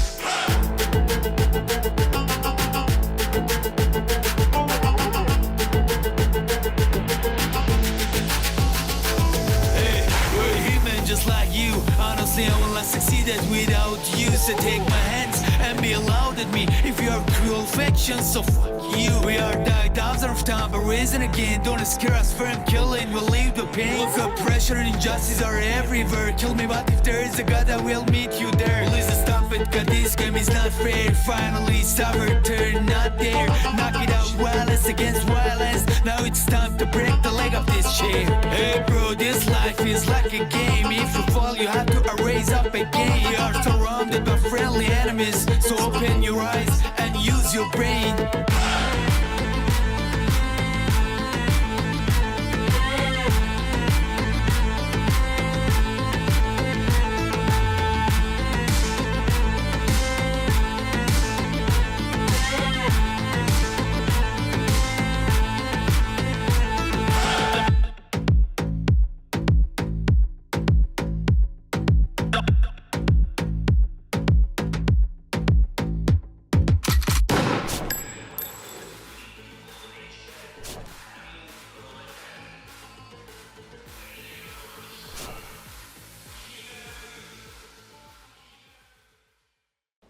Just like you, honestly I will not succeed without you. So take my hands and be loud at me. If you are cruel fiction, so fuck you. We are died thousands of times, but risen again. Don't scare us from killing, we'll leave the pain. Look up, pressure and injustice are everywhere. Kill me, but if there is a God, I will meet you there. Listen, stop it, cause this game is not fair. Finally, stop her turn, not there. Knock it out, violence against violence. Now it's time to break the leg of this chair. Hey bro, this life is like a game. If you fall, you have to raise up again. You are surrounded by friendly enemies, so open your eyes and use your brain.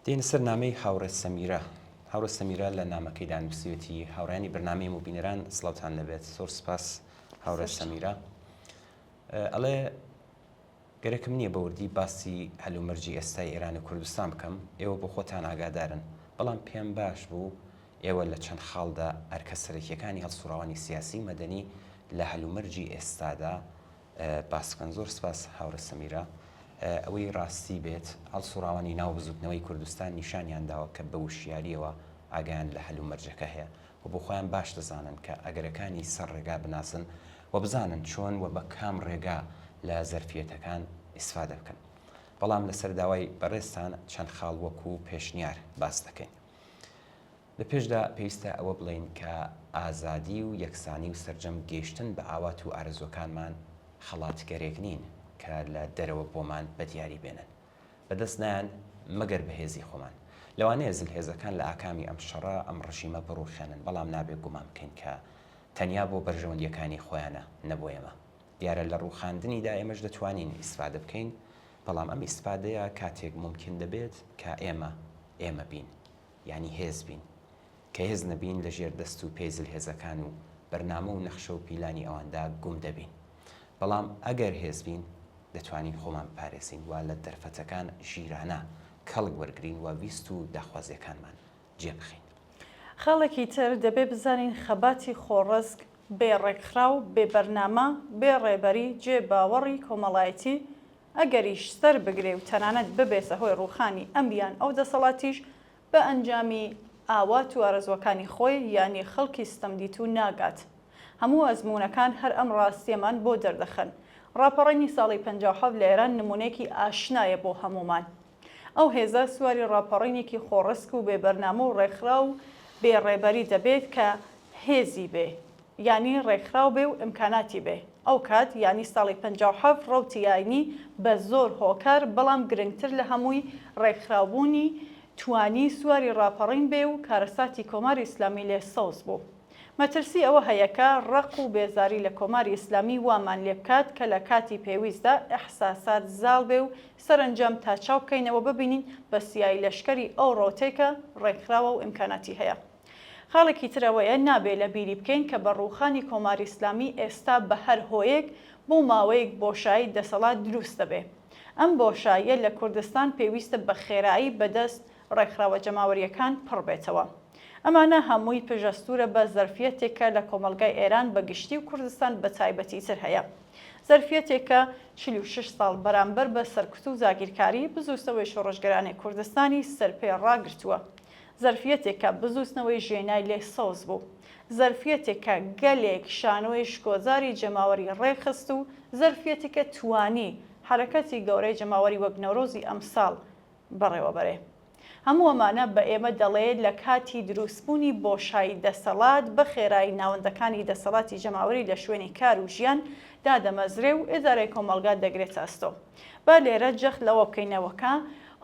دێنە سەر نامەی هاوڕێ سەمیرە. هاوڕێ سەمیرە لە نامەکەیدا نووسیوەتی هاوڕانی بەرنامەی موبینەران سڵاوتان لەبێت. زۆر سپاس هاوڕێ سەمیرە. ئەڵێ گەرەکم نییە بەوردی باسی هەلومەرجی ئێستای ئێران و کوردستان بکەم، ئێوە بۆ خۆتان ئاگادارن، بەڵام پێم باش بوو ئێوە لە چەند خاڵدا ئەرکە سەرەکیەکانی هەڵسوڕاوانی سیاسی مەدەنی لە هەلومەرجی ئێستادا باس بکەن. زۆر سپاس هاوڕێ سەمیرە. ئەوەی ڕاستی بێت هەڵسوڕاوانی ناو بزوتنەوەی کوردستان نیشانیان داوە کە بە وشیاریەوە ئاگیان لە هەلومەرجەکە هەیە و بۆ خۆیان باش دەزانن کە ئەگەرەکانی سەر ڕێگا بناسن و بزانن چۆن و بە کام ڕێگا لە زەرفیەتەکان ئیسفادە بکەن. بەڵام لەسەر داوای بەڕێستان چەند خاڵ وەکو پێشنیار باس دەکەین. لە پێشدا پێویستە ئەوە بڵین کە ئازادی و یەکسانی و سەرجەم گەیشتن بە ئاوات و ئارەزوەکانمان خەڵاتگەرێک نین کە لە دەرەوە بۆمان بە دیاری بێنن، بەدەست نیان مەگەر بەهێزی خۆمان. لەوانەیە زلهێزەکان لە ئاکامی ئەم شەڕە ئەم ڕژیمە بڕوخێنن، بەڵام نابێت گومان بکەین کە تەنیا بۆ بەرژەوەندیەکانی خۆیانە نەبوو ئێمە. دیارە لە ڕووخاندنیدا ئێمەش دەتوانین ئیسفادە بکەین، بەڵام ئەم ئیسفادەیە کاتێک ممکن دەبێت کە ئێمە بین، یعنی هێز بین، کە هێز نەبین لە ژێر دەست و پێی زلهێزەکان و بەرنامە و نەخشە و پیلانی ئەواندا گوم دەبین. بەڵام ئەگەر هێز بین دەتوانین خۆمان پارێزین و لە دەرفەتەکان ژیرانە کەڵک وەرگرین و ویست و داخوازیەکانمان جێبخین. خەڵێکی تر دەبێ بزانین خەباتی خۆڕزگ بێ ڕێکخراو، بێ بەرنامە، بێ ڕێبەری، جێ باوەڕی کۆمەڵایەتی ئەگەریش سەر بگرێ و تەنانەت ببێتە هۆی ڕووخانی ئەمبیان ئەو دەسەڵاتیش بە ئەنجامی ئاوات و ئارەزوەکانی خۆی یانی خەڵکی ستەمدیت و ناگات. هەموو ئەزمونونەکان هەر ئەم ڕاستیەمان بۆ دەردەخەن. ڕاپەڕینی ساڵی 57 لە ئێران نمونەیەکی ئاشنایە بۆ هەمومان. ئەو هێزە سواری ڕاپەڕینێکی خۆڕسک و بێبەرنامە و ڕێکخرا و بێڕێبەری دەبێت کە هێزی بێ، یانی ڕێکخراو بێ و ئیمکاناتی بێ. ئەو کات یانی ساڵی 57 ڕەوتی یاینی بە زۆر هۆکار بەڵام گرنگتر لە هەمووی ڕێکخراوبوونی توانی سواری ڕاپەڕین بێ و کارەساتی کۆماری ئیسلامی لێ سەوز بوو. مەترسی ئەوە هەیەکە ڕق و بێزاری لە کۆماری ئیسلامی وامان لێ بکات کە لە کاتی پێویستدا ئەحساسات زاڵ بێ و سەرنجام تا چاو بکەینەوە ببینین بە سیایی لەشکری ئەو ڕۆتێکە ڕێکخراوە و ئیمکاناتی هەیە. خاڵێکی ترەوەیە نابێ لە بیری بکەین کە بە ڕووخانی کۆماری ئیسلامی ئێستا بە هەر هۆیەک بۆ ماوەیەک بۆشایی دەسەڵات دروست دەبێ. ئەم بۆشاییە لە کوردستان پێویستە بە خێرایی بەدەست ڕێکخراوە جەماوەریەکان پڕ بێتەوە. ئەمانە هەمووی پێشەستورە بە زەرفیەتێکە لە کۆمەلگای ئێران بە گشتی و کوردستان بە تایبەتی تر هەیە. زەرفیەتێکە 46 ساڵ بەرامبەر بە سەرکوت و زاگیرکاری بزوستنەوەی شۆڕژگەرانی کوردستانی سەرپێ ڕاگرتووە. زەرفیەتێکە بزوستنەوەی ژێنای لێ سەوز بوو. زەرفیەتێکە گەلێک شانۆی شکۆزاری جەماوەری ڕێخست و زەرفیەتێکە توانی حرەکەتی گەورەی جەماوەری وەک نەورۆزی ئەمساڵ بەڕێوەبەرێ. هەموو ئەمانە بە ئێمە دەڵێت لە کاتی دروستبوونی بۆشایی دەسەڵات بە خێرایی ناوەندەکانی دەسەڵاتی جەماوەری لە شوێنی کار و ژیان دادەمەزرێ و ئێدارەی کۆمەلگا دەگرێت ئاستۆ. با لێرە جەخت لەوە بکەینەوەکە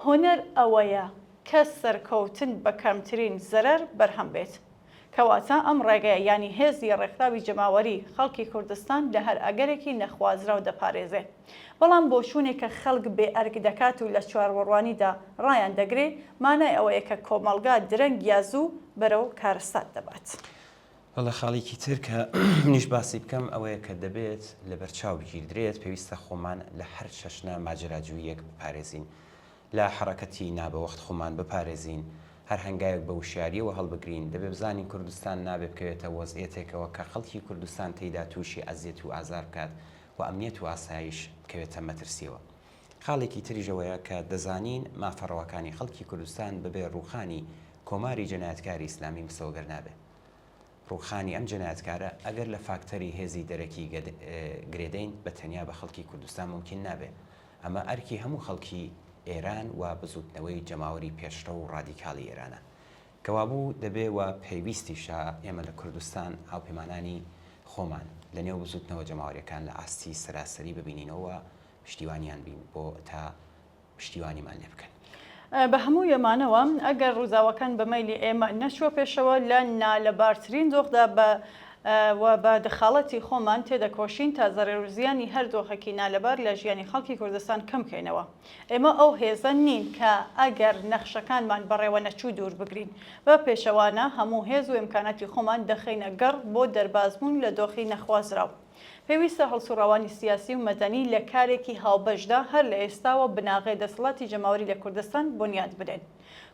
هۆنەر ئەوەیە کە سەرکەوتن بە کەمترین زەرەر بەرهەم بێت. کەواتە ئەم ڕێگەیە ینی هێزی ڕێکخراوی جەماوەری خەڵکی کوردستان لە هەر ئەگەرێکی نەخوازراو دەپارێزێ. بەڵام بۆ شوونێک کە خەڵک بێ ئەرک دەکات و لە چواروەڕوانیدا ڕایان دەگرێ مانای ئەوەیە کە کۆمەلگا درەنگ یازوو بەرەو کارستات دەبات. وەڵە خاڵێکی تر کە نیش باسی بکەم ئەوەیە کە دەبێت لە بەرچاو بگیردرێت پێویستە خۆمان لە هەر چەشنە ماجراجوویەک بپارێزین، لە حرەکەتی نابەوەخت خۆمان بپارێزین، هەر هەنگایەک بە وشیاریەوە هەڵبگرین. دەبێ بزانین کوردستان نابێ بکەوێتە وەزعێتێکەوە کە خەڵکی کوردستان تێیدا تووشی ئەزیەت و ئازار بکات و ئەمنیەت و ئاسایش بکەوێتە مەترسیەوە. خاڵێکی تریژەوەیە کە دەزانین مافەڕەوەکانی خەڵکی کوردستان ببێ ڕووخانی کۆماری جەنایەتکاری ئیسلامی مسەوەگەر نابێ. ڕووخانی ئەم جەنایەتکارە ئەگەر لە فاکتەری هێزی دەرەکی گرێدەین بە تەنیا بە خەڵکی کوردستان ممکن نابێ. ئەمە ئەرکی هەموو خەڵکی ئێران و بزوتنەوەی جەماوەری پێشرە و ڕادیکاڵی ئێرانە. کەوابوو دەبێ و پێویستیشە ئێمە لە کوردستان هاوپەیمانانی خۆمان لە نێو بزوتنەوە جەماوەریەکان لە ئاستی سەراسەری ببینینەوە پشتیوانیان بین بۆ تا پشتیوانیمان لێ بکەن. بە هەموو یەمانەوە ئەگەر ڕووزاوەکان بەمەیلی ئێمە نەچوە پێشەوە لە نالەبارترین دۆخدا بە دەخاڵەتی خۆمان تێدەکۆشین تا زەرێڕوزیانی هەر دۆخێکی نالەبار لە ژیانی خەڵکی کوردستان کەم بکەینەوە. ئێمە ئەو هێزە نین کە ئەگەر نەخشەکانمان بەڕێوە نەچوو دوور بگرین بە پێشەوانە هەموو هێز و ئیمکاناتی خۆمان دەخینە گەڕ بۆ دەربازبوون لە دۆخی نەخوازراو. پێویستە هەڵسوڕاوانی سیاسی و مەدەنی لە کارێکی هاوبەشدا هەر لە ئێستاوە بناغی دەسەڵاتی جەماوەری لە کوردستان بنیاد بدەن.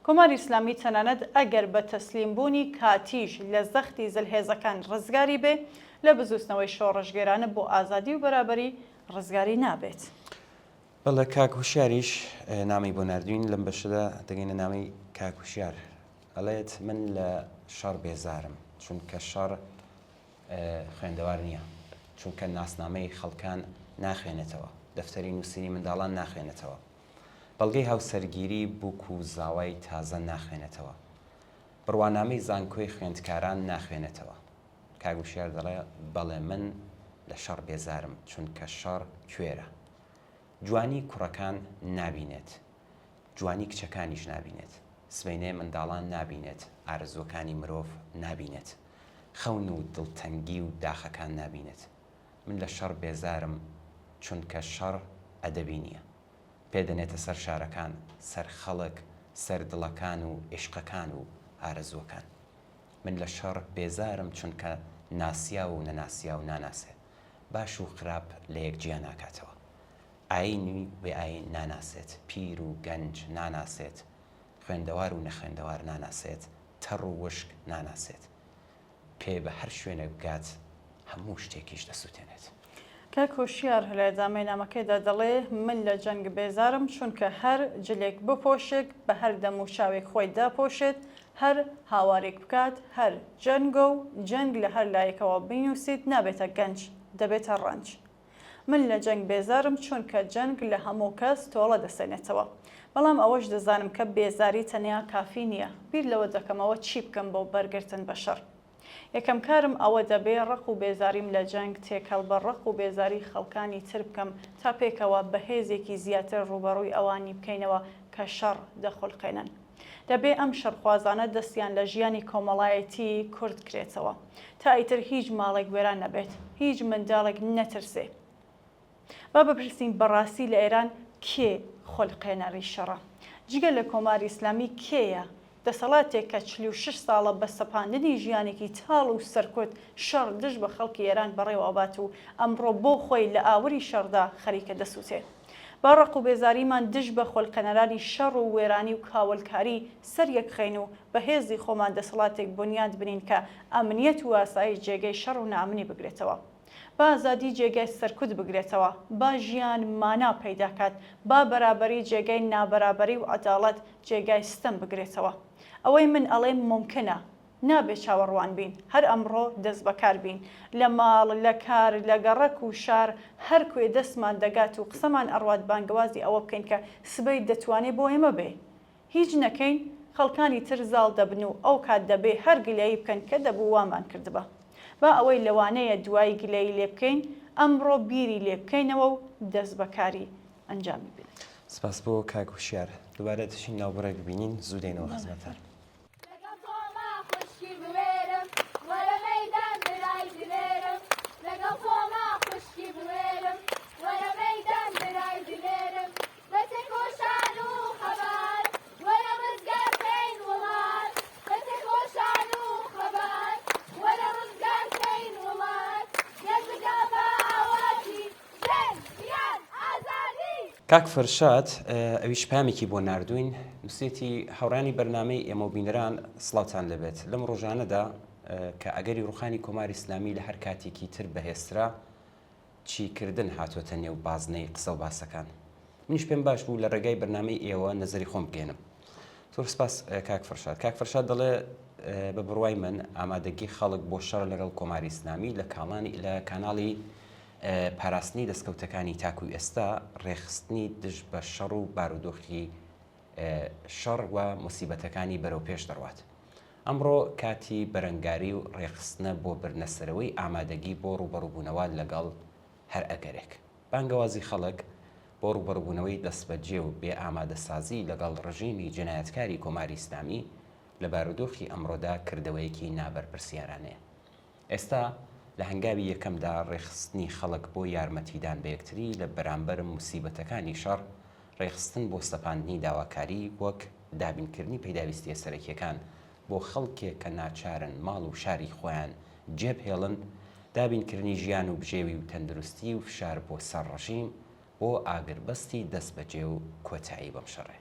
کۆماری ئیسلامی تەنانەت ئەگەر بە تەسلیمبوونی کاتیش لە زەختی زلهێزەکان ڕزگاری بێ لە بزوستنەوەی شۆڕژگێرانە بۆ ئازادی و بەرابەری ڕزگاری نابێت. بەڵێ کاک هوشیاریش نامی بۆ نردوین لەم بەشدا دەگەینە نامی کاک هوشیار. ئەڵێت من لە شەڕ بێزارم چونکە شەڕ خوێندەوار نییە، چونکە ناسنامەی خەڵکان ناخوێنێتەوە، دەفتەری نووسینی منداڵان ناخوێنێتەوە، بەڵگەی هاوسەرگیری بووک و زاوای تازە ناخوێنێتەوە، بڕوانامەی زانکۆی خوێندکاران ناخوێنێتەوە. کاک هوشیار دەڵێ بەڵێ من لە شەڕ بێزارم چونکە شەڕ کوێرە، جوانی کوڕەکان نابینێت، جوانی کچەکانیش نابینێت، سبەینەی منداڵان نابینێت، ئارزوەکانی مرۆڤ نابینێت، خەون و دڵتەنگی و داخەکان نابینێت. من لە شەڕ بێزارم چونکە شەڕ ئەدەبی نییە، پێدەنێتە سەر شارەکان، سەر خەڵک، سەر دڵەکان و عێشقەکان و ئارەزوەکان. من لە شەڕ بێزارم چونکە ناسیا و نەناسیا و ناناسێ، باش و خراپ لە یەکجیا ناکاتەوە، ئاینی بێ ئاین ناناسێت، پیر و گەنج ناناسێت، خوێندەوار و نەخوێندەوار ناناسێت، تەڕ و وشک ناناسێت، پێ بە هەر شوێنە بگات هەموو شتێکیش دەسووتێنێت. کاک هوشیار لە دامەی نامەکەیدا دەڵێ من لە جەنگ بێزارم چونکە هەر جلێک بپۆشێک بە هەر دەم و چاوێک خۆی داپۆشێت، هەر هاوارێک بکات، هەر جەنگە و جەنگ لە هەر لایەکەوە بینووسیت نابێتە گەنج، دەبێتە ڕەنج. من لە جەنگ بێزارم چونکە جەنگ لە هەموو کەس تۆڵە دەسێنێتەوە. بەڵام ئەوەش دەزانم کە بێزاری تەنیا کافی نییە، بیر لەوە دەکەمەوە چی بکەم بۆ بەرگرتن بە شەڕ. یەکەم کارم ئەوە دەبێ ڕق و بێزاریم لە جەنگ تێکەڵ بە ڕق و بێزاری خەڵکانی تر بکەم تا پێکەوە بە هێزێکی زیاتر ڕوبەڕووی ئەوانی بکەینەوە کە شەڕ دەخۆڵکەێنن. دەبێ ئەم شەڕخوازانە دەستیان لە ژیانی کۆمەڵایەتی کورد کرێتەوە تا ئیتر هیچ ماڵێک وێران نەبێت، هیچ منداڵێک نەترسێ. با بپرسین بەڕاستی لە ئێران کێ خۆڵقێنەری شەڕە؟ جگە لە کۆماری ئیسلامی کێیە؟ دەسەڵاتێک کە 46 ساڵە بە سەپاندنی ژیانێکی تاڵ و سەرکوت شەڕ دژ بە خەڵکی ئێران بەڕێوەبات و ئەمڕۆ بۆ خۆی لە ئاوری شەڕدا خەریکە دەسووتێت. با ڕق و بێزاریمان دژ بە خۆڵقەنەرانی شەڕ و وێرانی و کاولکاری سەریەک خەین و بە هێزی خۆمان دەسەڵاتێک بنیاد بنین کە ئەمنیەت و ئاسایی جێگەی شەڕ و نامنی بگرێتەوە، با ئازادی جێگای سەرکوت بگرێتەوە، با ژیان مانا پەیداکات، با بەرابەری جێگای نابەرابەری و عەداڵەت جێگای ستەم بگرێتەوە. ئەوەی من ئەڵێم ممکنە، نابێ چاوەڕوان بین، هەر ئەمڕۆ دەست بەکار بین، لە ماڵ، لە کار، لە گەڕەک و شار هەر کوێ دەستمان دەگات و قسەمان ئەڕوات بانگوازی ئەوە بکەین کە سبەی دەتوانێت بۆ ئێمە بێ. هیچ نەکەین خەڵکانی تر زاڵ دەبن و ئەو کات دەبێ هەر گلەیی بکەن کە دەبوو وامان کردبە با ئەوەی لەوانەیە دوای گلەی لێ بکەین ئەمڕۆ بیری لێ بکەینەوە و دەست بەکاری ئەنجامی بدەین. سپاس بۆ کاک هوشیار دووبارە دەچین ناوبڕێک ببینین زوو دێنەوە خزمەتتان. کاک فەرشاد ئەویش پامێکی بۆ نردوین نووسێتی هەوڕانی بەرنامەی ئێمە بینەران سڵاوتان لەبێت لەم ڕۆژانەدا کە ئەگەری ڕوخانی کۆماری ئیسلامی لە هەر کاتێکی تر بەهێسترا چیکردن هاتوۆتە نێو بازنەی قسە و باسەکان منیش پێم باش بوو لە ڕێگای بەرنامەی ئێوە نەزەری خۆم بگێنم. زۆر سپاس کاک فەرشاد. کاک فەرشاد دەڵێ بە بڕوای من ئامادەگی خەڵک بۆ شەڕ لەگەڵ کۆماری ئیسلامی لە کاناڵی پاراستنی دەستکەوتەکانی تاکوی ئێستا ڕێخستنی دژ بە شەڕ و بارودۆخی شەڕ و موسیبەتەکانی بەرەو پێش دەڕوات. ئەمڕۆ کاتی بەرەنگاری و ڕێخستنە بۆ برنەسەرەوەی ئامادەگی بۆ ڕوبەڕووبوونەوە لەگەڵ هەر ئەگەرێک. بانگەوازی خەڵک بۆ ڕوبەڕووبوونەوەی دەستبەجێ و بێ ئامادەسازی لەگەڵ ڕژیمی جنایەتکاری کۆماری ئیسلامی لە بارودۆخی ئەمڕۆدا کردەوەیەکی نابەرپرسیارانەیە. ئێستا لە هەنگاوی یەکەمدا ڕێخستنی خەڵک بۆ یارمەتیدان بە یەکتری لە بەرامبەر موسیبەتەکانی شەڕ ڕێخستن بۆ سەپاندنی داواکاری وەک دابینکردنی پەیداویستیە سەرەکیەکان بۆ خەڵکێک کە ناچارن ماڵ و شاری خۆیان جێبهێڵن دابینکردنی ژیان و بژێوی و تەندروستی و فشار بۆ سەر ڕەژیم بۆ ئاگربەستی دەست بەجێ و کۆتایی بەم شەڕێ.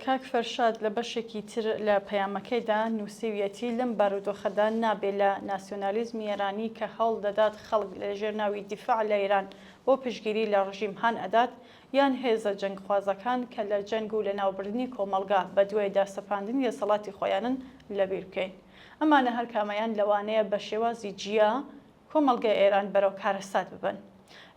کاک فەرشاد لە بەشێکی تر لە پەیامەکەیدا نووسیویەتی لەم بارودۆخەدا نابێت لە ناسیۆنالیزمی ئێرانی کە هەڵ دەدات خەڵک لە ژێرناوی دیفاع لە ئێران بۆ پشگیری لە ڕژیم هەن ئەدات یان هێزە جەنگخوازەکان کە لە جەنگ و لە ناوبردنی کۆمەلگا بە دوایدا سەپاندنی دەسەڵاتی خۆیانن لەبیر بکەین. ئەمانە هەر کامەیان لەوانەیە بە شێوازی جیا کۆمەلگای ئێران بەرەو کارەسات ببن.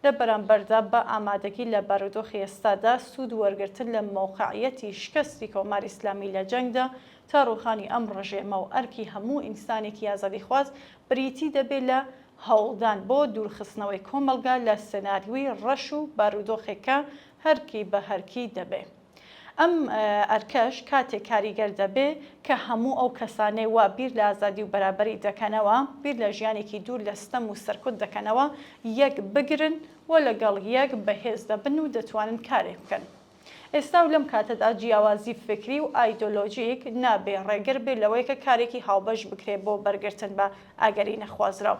لە بەرامبەردا بە ئامادەگی لە بارودۆخی ئێستادا سوود وەرگرتن لە مۆقعیەتی شکستی کۆماری ئیسلامی لە جەنگدا تا ڕوخانی ئەم ڕژێمە و ئەرکی هەموو ئینسانێکی ئازادی خواز بریتی دەبێت لە هەوڵدان بۆ دوورخستنەوەی کۆمەلگا لە سەناریوی ڕەش و بارودۆخێکە هەرکی بە هەرکی دەبێت. ئەم ئەرکەش کاتێک کاریگەر دەبێ کە هەموو ئەو کەسانەی وا بیر لە ئازادی و بەرابەری دەکەنەوە بیر لە ژیانێکی دوور لە ستەم و سەرکوت دەکەنەوە یەک بگرن و لەگەڵ یەک بەهێز دەبن و دەتوانن کارێک بکەن. ئێستا و لەم کاتەدا جیاوازی فکری و ئایدۆلۆژیک نابێ ڕێگر بێ لەوەی کە کارێکی هاوبەش بکرێت بۆ بەرگرتن بە ئاگەری نەخوازراو.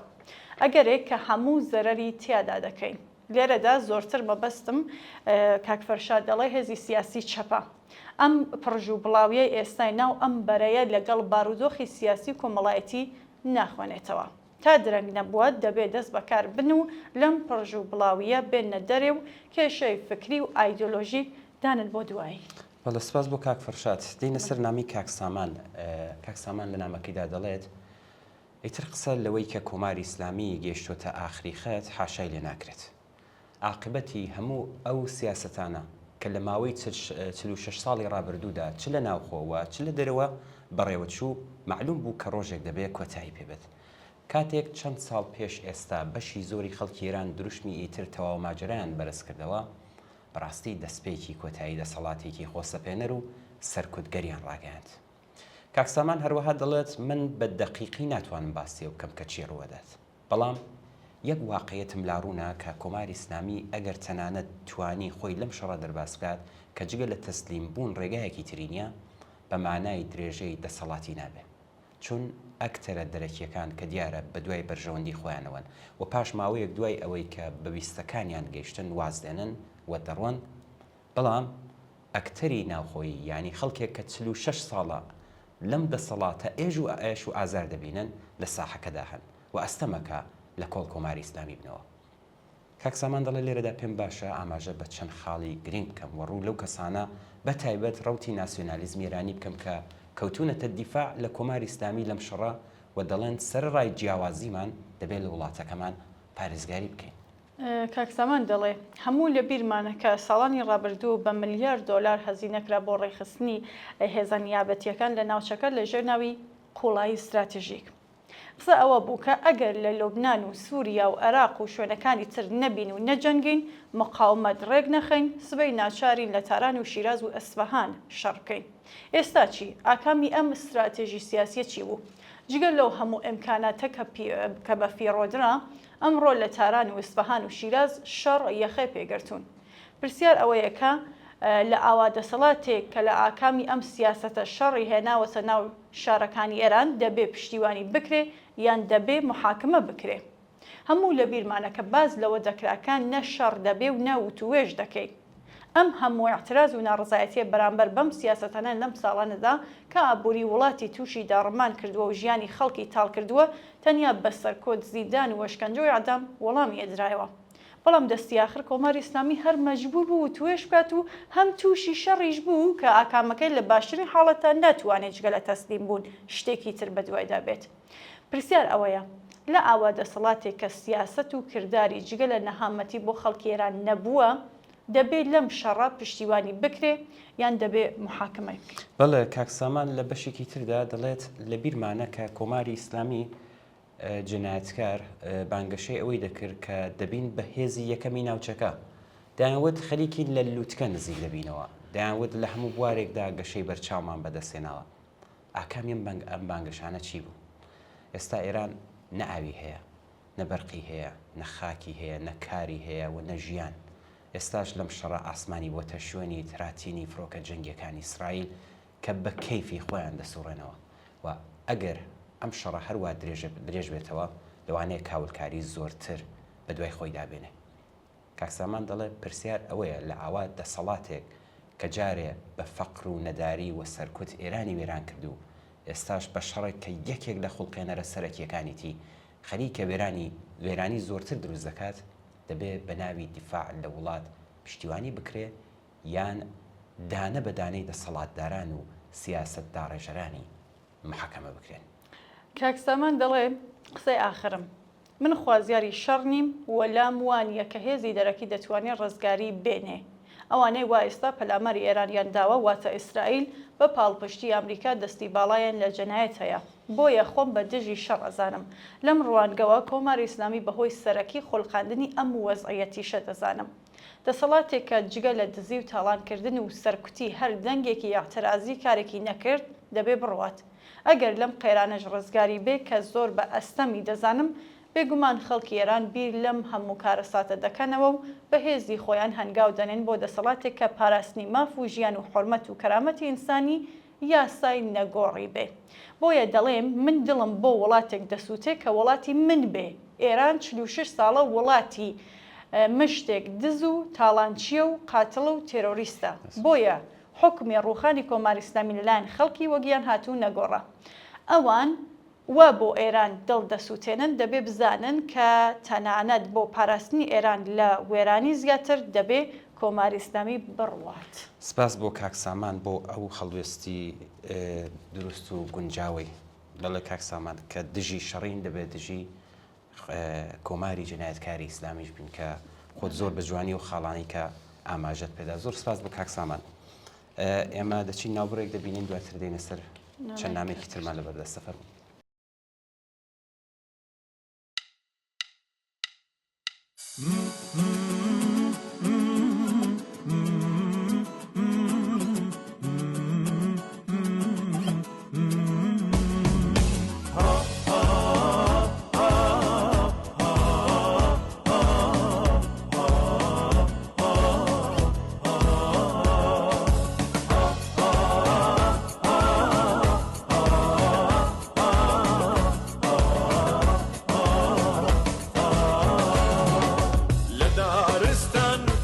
ئەگەرێک کە هەموو زەرەری تیادا دەکەین. لێرەدا زۆرتر مەبەستم کاک فەرشاد دەڵێ هێزی سیاسی چەپە. ئەم پڕژوو بڵاویە ئێستای ناو ئەم بەرەیە لەگەڵ بارودۆخی سیاسی کۆمەڵایەتی ناخوێنێتەوە. تا درەنگ نەبووە دەبێت دەست بەکار بن و لەم پڕژوو بڵاویە بێنە دەرێ و کێشەی فکری و ئایدۆلۆژیک دانن بۆ دوایی. بەڵە سپاس بۆ کاک فەرشاد. دێنە سەر نامی کاک سامان لە نامەکەیدا دەڵێت ئیتر قسە لەوەی کە کۆماری ئیسلامی گەیشتۆتە ئاخری خەت حاشای لێ ناکرێت. عاقبەتی هەموو ئەو سیاسەتانە کە لە ماوەی 46 ساڵی ڕابردوودا چ لە ناوخۆوە چ لە دەرەوە بەڕێوەچوو معلوم بوو کە ڕۆژێک دەبێت کۆتایی پێبێت. کاتێک چەند ساڵ پێش ئێستا بەشی زۆری خەڵکی ئێران دروشمی ئیتر تەواو ماجرایان بەرز کردەوە بەڕاستی دەستپێکی کۆتایی دەسەڵاتێکی خۆسەپێنەر و سەرکوتگەریان ڕاگەاند. کاک سامان هەروەها دەڵێت من بە دەقیقی ناتوانم باسی و کەم کە چی ڕوەدات. بەڵام یەک واقعیەتم لاڕوونە کە کۆماری ئیسلامی ئەگەر تەنانەت توانی خۆی لەم شەڕە دەرباس بکات کە جگە لە تەسلیم بوون ڕێگایەکی ترینە بە مانای درێژەی دەسەڵاتی نابێت. چون ئەکتەرە دەرەکیەکان کە دیارە بە دوای بەرژەوەندی خۆیانەوەن و پاش ماوەیەک دوای ئەوەی کە بەویستەکانیان گەیشتن وازدێنن و دەڕوەن بەڵام ئەکتەری ناوخۆیی ینی خەڵکێک کە 46 ساڵە لەم دەسەڵاتە ئێژ و ئایش و ئازار دەبینن لە ساحەکەدا هەن و ئەستەمەکە لە کۆڵ کۆماری ئیسلامی بنەوە. کاک سامان دەڵێ لێرەدا پێم باشە ئاماژە بە چەند خاڵی گرنگ بکەم و ڕوو لەو کەسانە بە تایبەت ڕەوتی ناسیۆنالیزمی ئێرانی بکەم کە کەوتونەتە دیفاع لە کۆماری ئیسلامی لەم شەڕە و دەڵێن سەرڕای جیاوازیمان دەبێت لە وڵاتەکەمان پارێزگاری بکەین. کاکسامان دەڵێ هەموو لە بیرمانە کە ساڵانی ڕابردوو بە ملیار دۆلار هەزینەکرا بۆ ڕێخستنی هێزە نیابەتیەکان لە ناوچەکە لە ژێرناوی قوڵایی استراتیژیک. قسە ئەوە بوو کە ئەگەر لە لۆبنان و سووریا و عێراق و شوێنەکانی تر نەبین و نەجەنگین مقاومەت ڕێک نەخەین سبەی ناچارین لە تاران و شیراز و ئەسفەهان شەڕ بکەین. ئێستا چی؟ ئاکامی ئەم استراتێژی سیاسیە چی بوو؟ جگەل لەو هەموو ئیمکاناتە کە بە فیڕۆدرا ئەمڕۆ لە تاران و ئەسفەهان و شیراز شەڕ یەخێ پێگرتوون. پرسیار ئەوەیە کە لە ئاوادەسەڵاتێک کە لە ئاکامی ئەم سیاسەتە شەڕی هێناوەتە ناو شارەکانی ئێران دەبێ پشتیوانی بکرێ یان دەبێ محاکمە بکرێ. هەموو لە بیرمانە کە باز لەوە دەکراکان نە شەڕ دەبێ و نەوتوێژ دەکەیت. ئەم هەموو اعتراض و ناڕزایەتیە بەرامبەر بەم سیاسەتانە لەم ساڵانەدا کە ئابووری وڵاتی تووشی داڕمان کردووە و ژیانی خەڵکی تاڵ کردووە تەنیا بەسەرکۆت زیندان و وەشکەنجە و ئەعدام وەڵامی ئێدرایەوە. بەڵام دەستی ئاخر کۆماری ئیسلامی هەر مەجبوور بوو و توێژ بکات و هەم تووشی شەڕیش بوو کە ئاکامەکەی لە باشترین حاڵەتە ناتوانێت جگە لە تەسلیم بوون شتێکی تر بەدوایدا بێت. پرسیار ئەوەیە لە ئاوادەسەڵاتێک کە سیاسەت و کردداری جگە لە نەهامەتی بۆ خەڵکی ئێران نەبووە دەبێت لەم شەڕە پشتیوانی بکرێ یان دەبێت محاکمە بکرێت. بەڵێ کاکسامان لە بەشێکی تردا دەڵێت لە بیرمانە کە کۆماری ئیسلامی جنایەتکار بانگەشەی ئەوەی دەکرد کە دەبین بە هێزی یەکەمی ناوچەکە دایانوت خەریکی لە لووتکە نزیک دەبینەوە دایانوت لە هەموو بوارێکدا گەشەی بەرچاومان بەدەستێناوە. ئاکامی ئەم بانگەشانە چی بوو؟ ئێستا ئێران نە ئاوی هەیە نە بەرقی هەیە نە خاکی هەیە نە کاری هەیە و نە ژیان. ئێستاش لەم شەڕە ئاسمانی بۆتە شوێنی تراتینی فڕۆکە جەنگیەکانی ئیسرائیل کە بە کەیفی خۆیان دەسوڕێنەوە و ئەگەر ئەم شەڕە هەروە درێژ بێتەوە لەوانەیە کاولکاری زۆرتر بە دوای خۆی دابێنێ. کاکسامان دەڵێ پرسیار ئەوەیە لە ئاوا دەسەڵاتێک کە جارێ بە فەقر و نەداری و سەرکوت ئێرانی وێران کردو ئێستاش بە شەڕێک کە یەکێک لە خوڵقێنەرە سەرەکیەکانیتی خەریکە وێرانی زۆرتر دروست دەکات دەبێت بە ناوی دیفاع لە وڵات پشتیوانی بکرێ یان دانە بە دانەی دەسەڵاتداران و سیاست داڕێژەرانی محاکەمە بکرێن. کاکسامان دەڵێ قسەی ئاخرم من خوازیاری شەڕ نیم وەلام وانیە کە هێزی دەرەکی دەتوانێت ڕزگاری بێنێ. ئەوانەی وا ئێستا پەلاماری ئێرانیان داوە واتە ئیسرائیل بە پاڵپشتی ئەمریکا دەستی باڵایەن لە جەنایەت هەیە. بۆیە خۆم بە دژی شەڕ ئەزانم. لەم ڕوانگەوە کۆماری ئیسلامی بەهۆی سەرەکی خۆڵخاندنی ئەم وەزعیەتیشە دەزانم. دەسەڵاتێک کە جگە لە دزی و تاڵانکردن و سەرکوتی هەر دەنگێکی یاعترازی کارێکی نەکرد دەبێ بڕوات. ئەگەر لەم قەیرانەش ڕزگاری بێ کە زۆر بە ئەستەمی دەزانم بێگومان خەڵکی ئێران بیر لەم هەموو کارەساتە دەکەنەوە و بە هێزی خۆیان هەنگاو دەنێن بۆ دەسەڵاتێک کە پاراستنی ماف و ژیان و حرمەت و کەرامەتی ئینسانی یاسای نەگۆڕی بێ. بۆیە دەڵێم من دڵم بۆ وڵاتێک دەسووتێ کە وڵاتی من بێ. ئێران 46 ساڵە وڵاتی مشتێک دز و تاڵانچیە و قاتڵە و تێرۆریستە. بۆیە حکمی ڕوخانی کۆماری ئیسلامی لەلایەن خەڵکی وەگیان هاتوو نەگۆڕە. ئەوان وا بۆ ئێران دڵ دەسووتێنن دەبێ بزانن کە تەنانەت بۆ پاراستنی ئێران لە وێرانی زیاتر دەبێ کۆماری ئیسلامی بڕوات. سپاس بۆ کاکسامان بۆ ئەو هەڵوێستی دروست و گونجاوی دەڵێ کاکسامان کە دژی شەڕین دەبێت دژی کۆماری جنایەتکاری ئیسلامیش بین کە خۆت زۆر بە جوانی و خاڵانی کە ئاماژەت پێدا. زۆر سپاس بۆ کاکسامان. ئێمە دەچین ناوبڕێک دەبینین دواتر دێنە سەر چەند نامێکی ترمان لەبەردەستە فەرموو.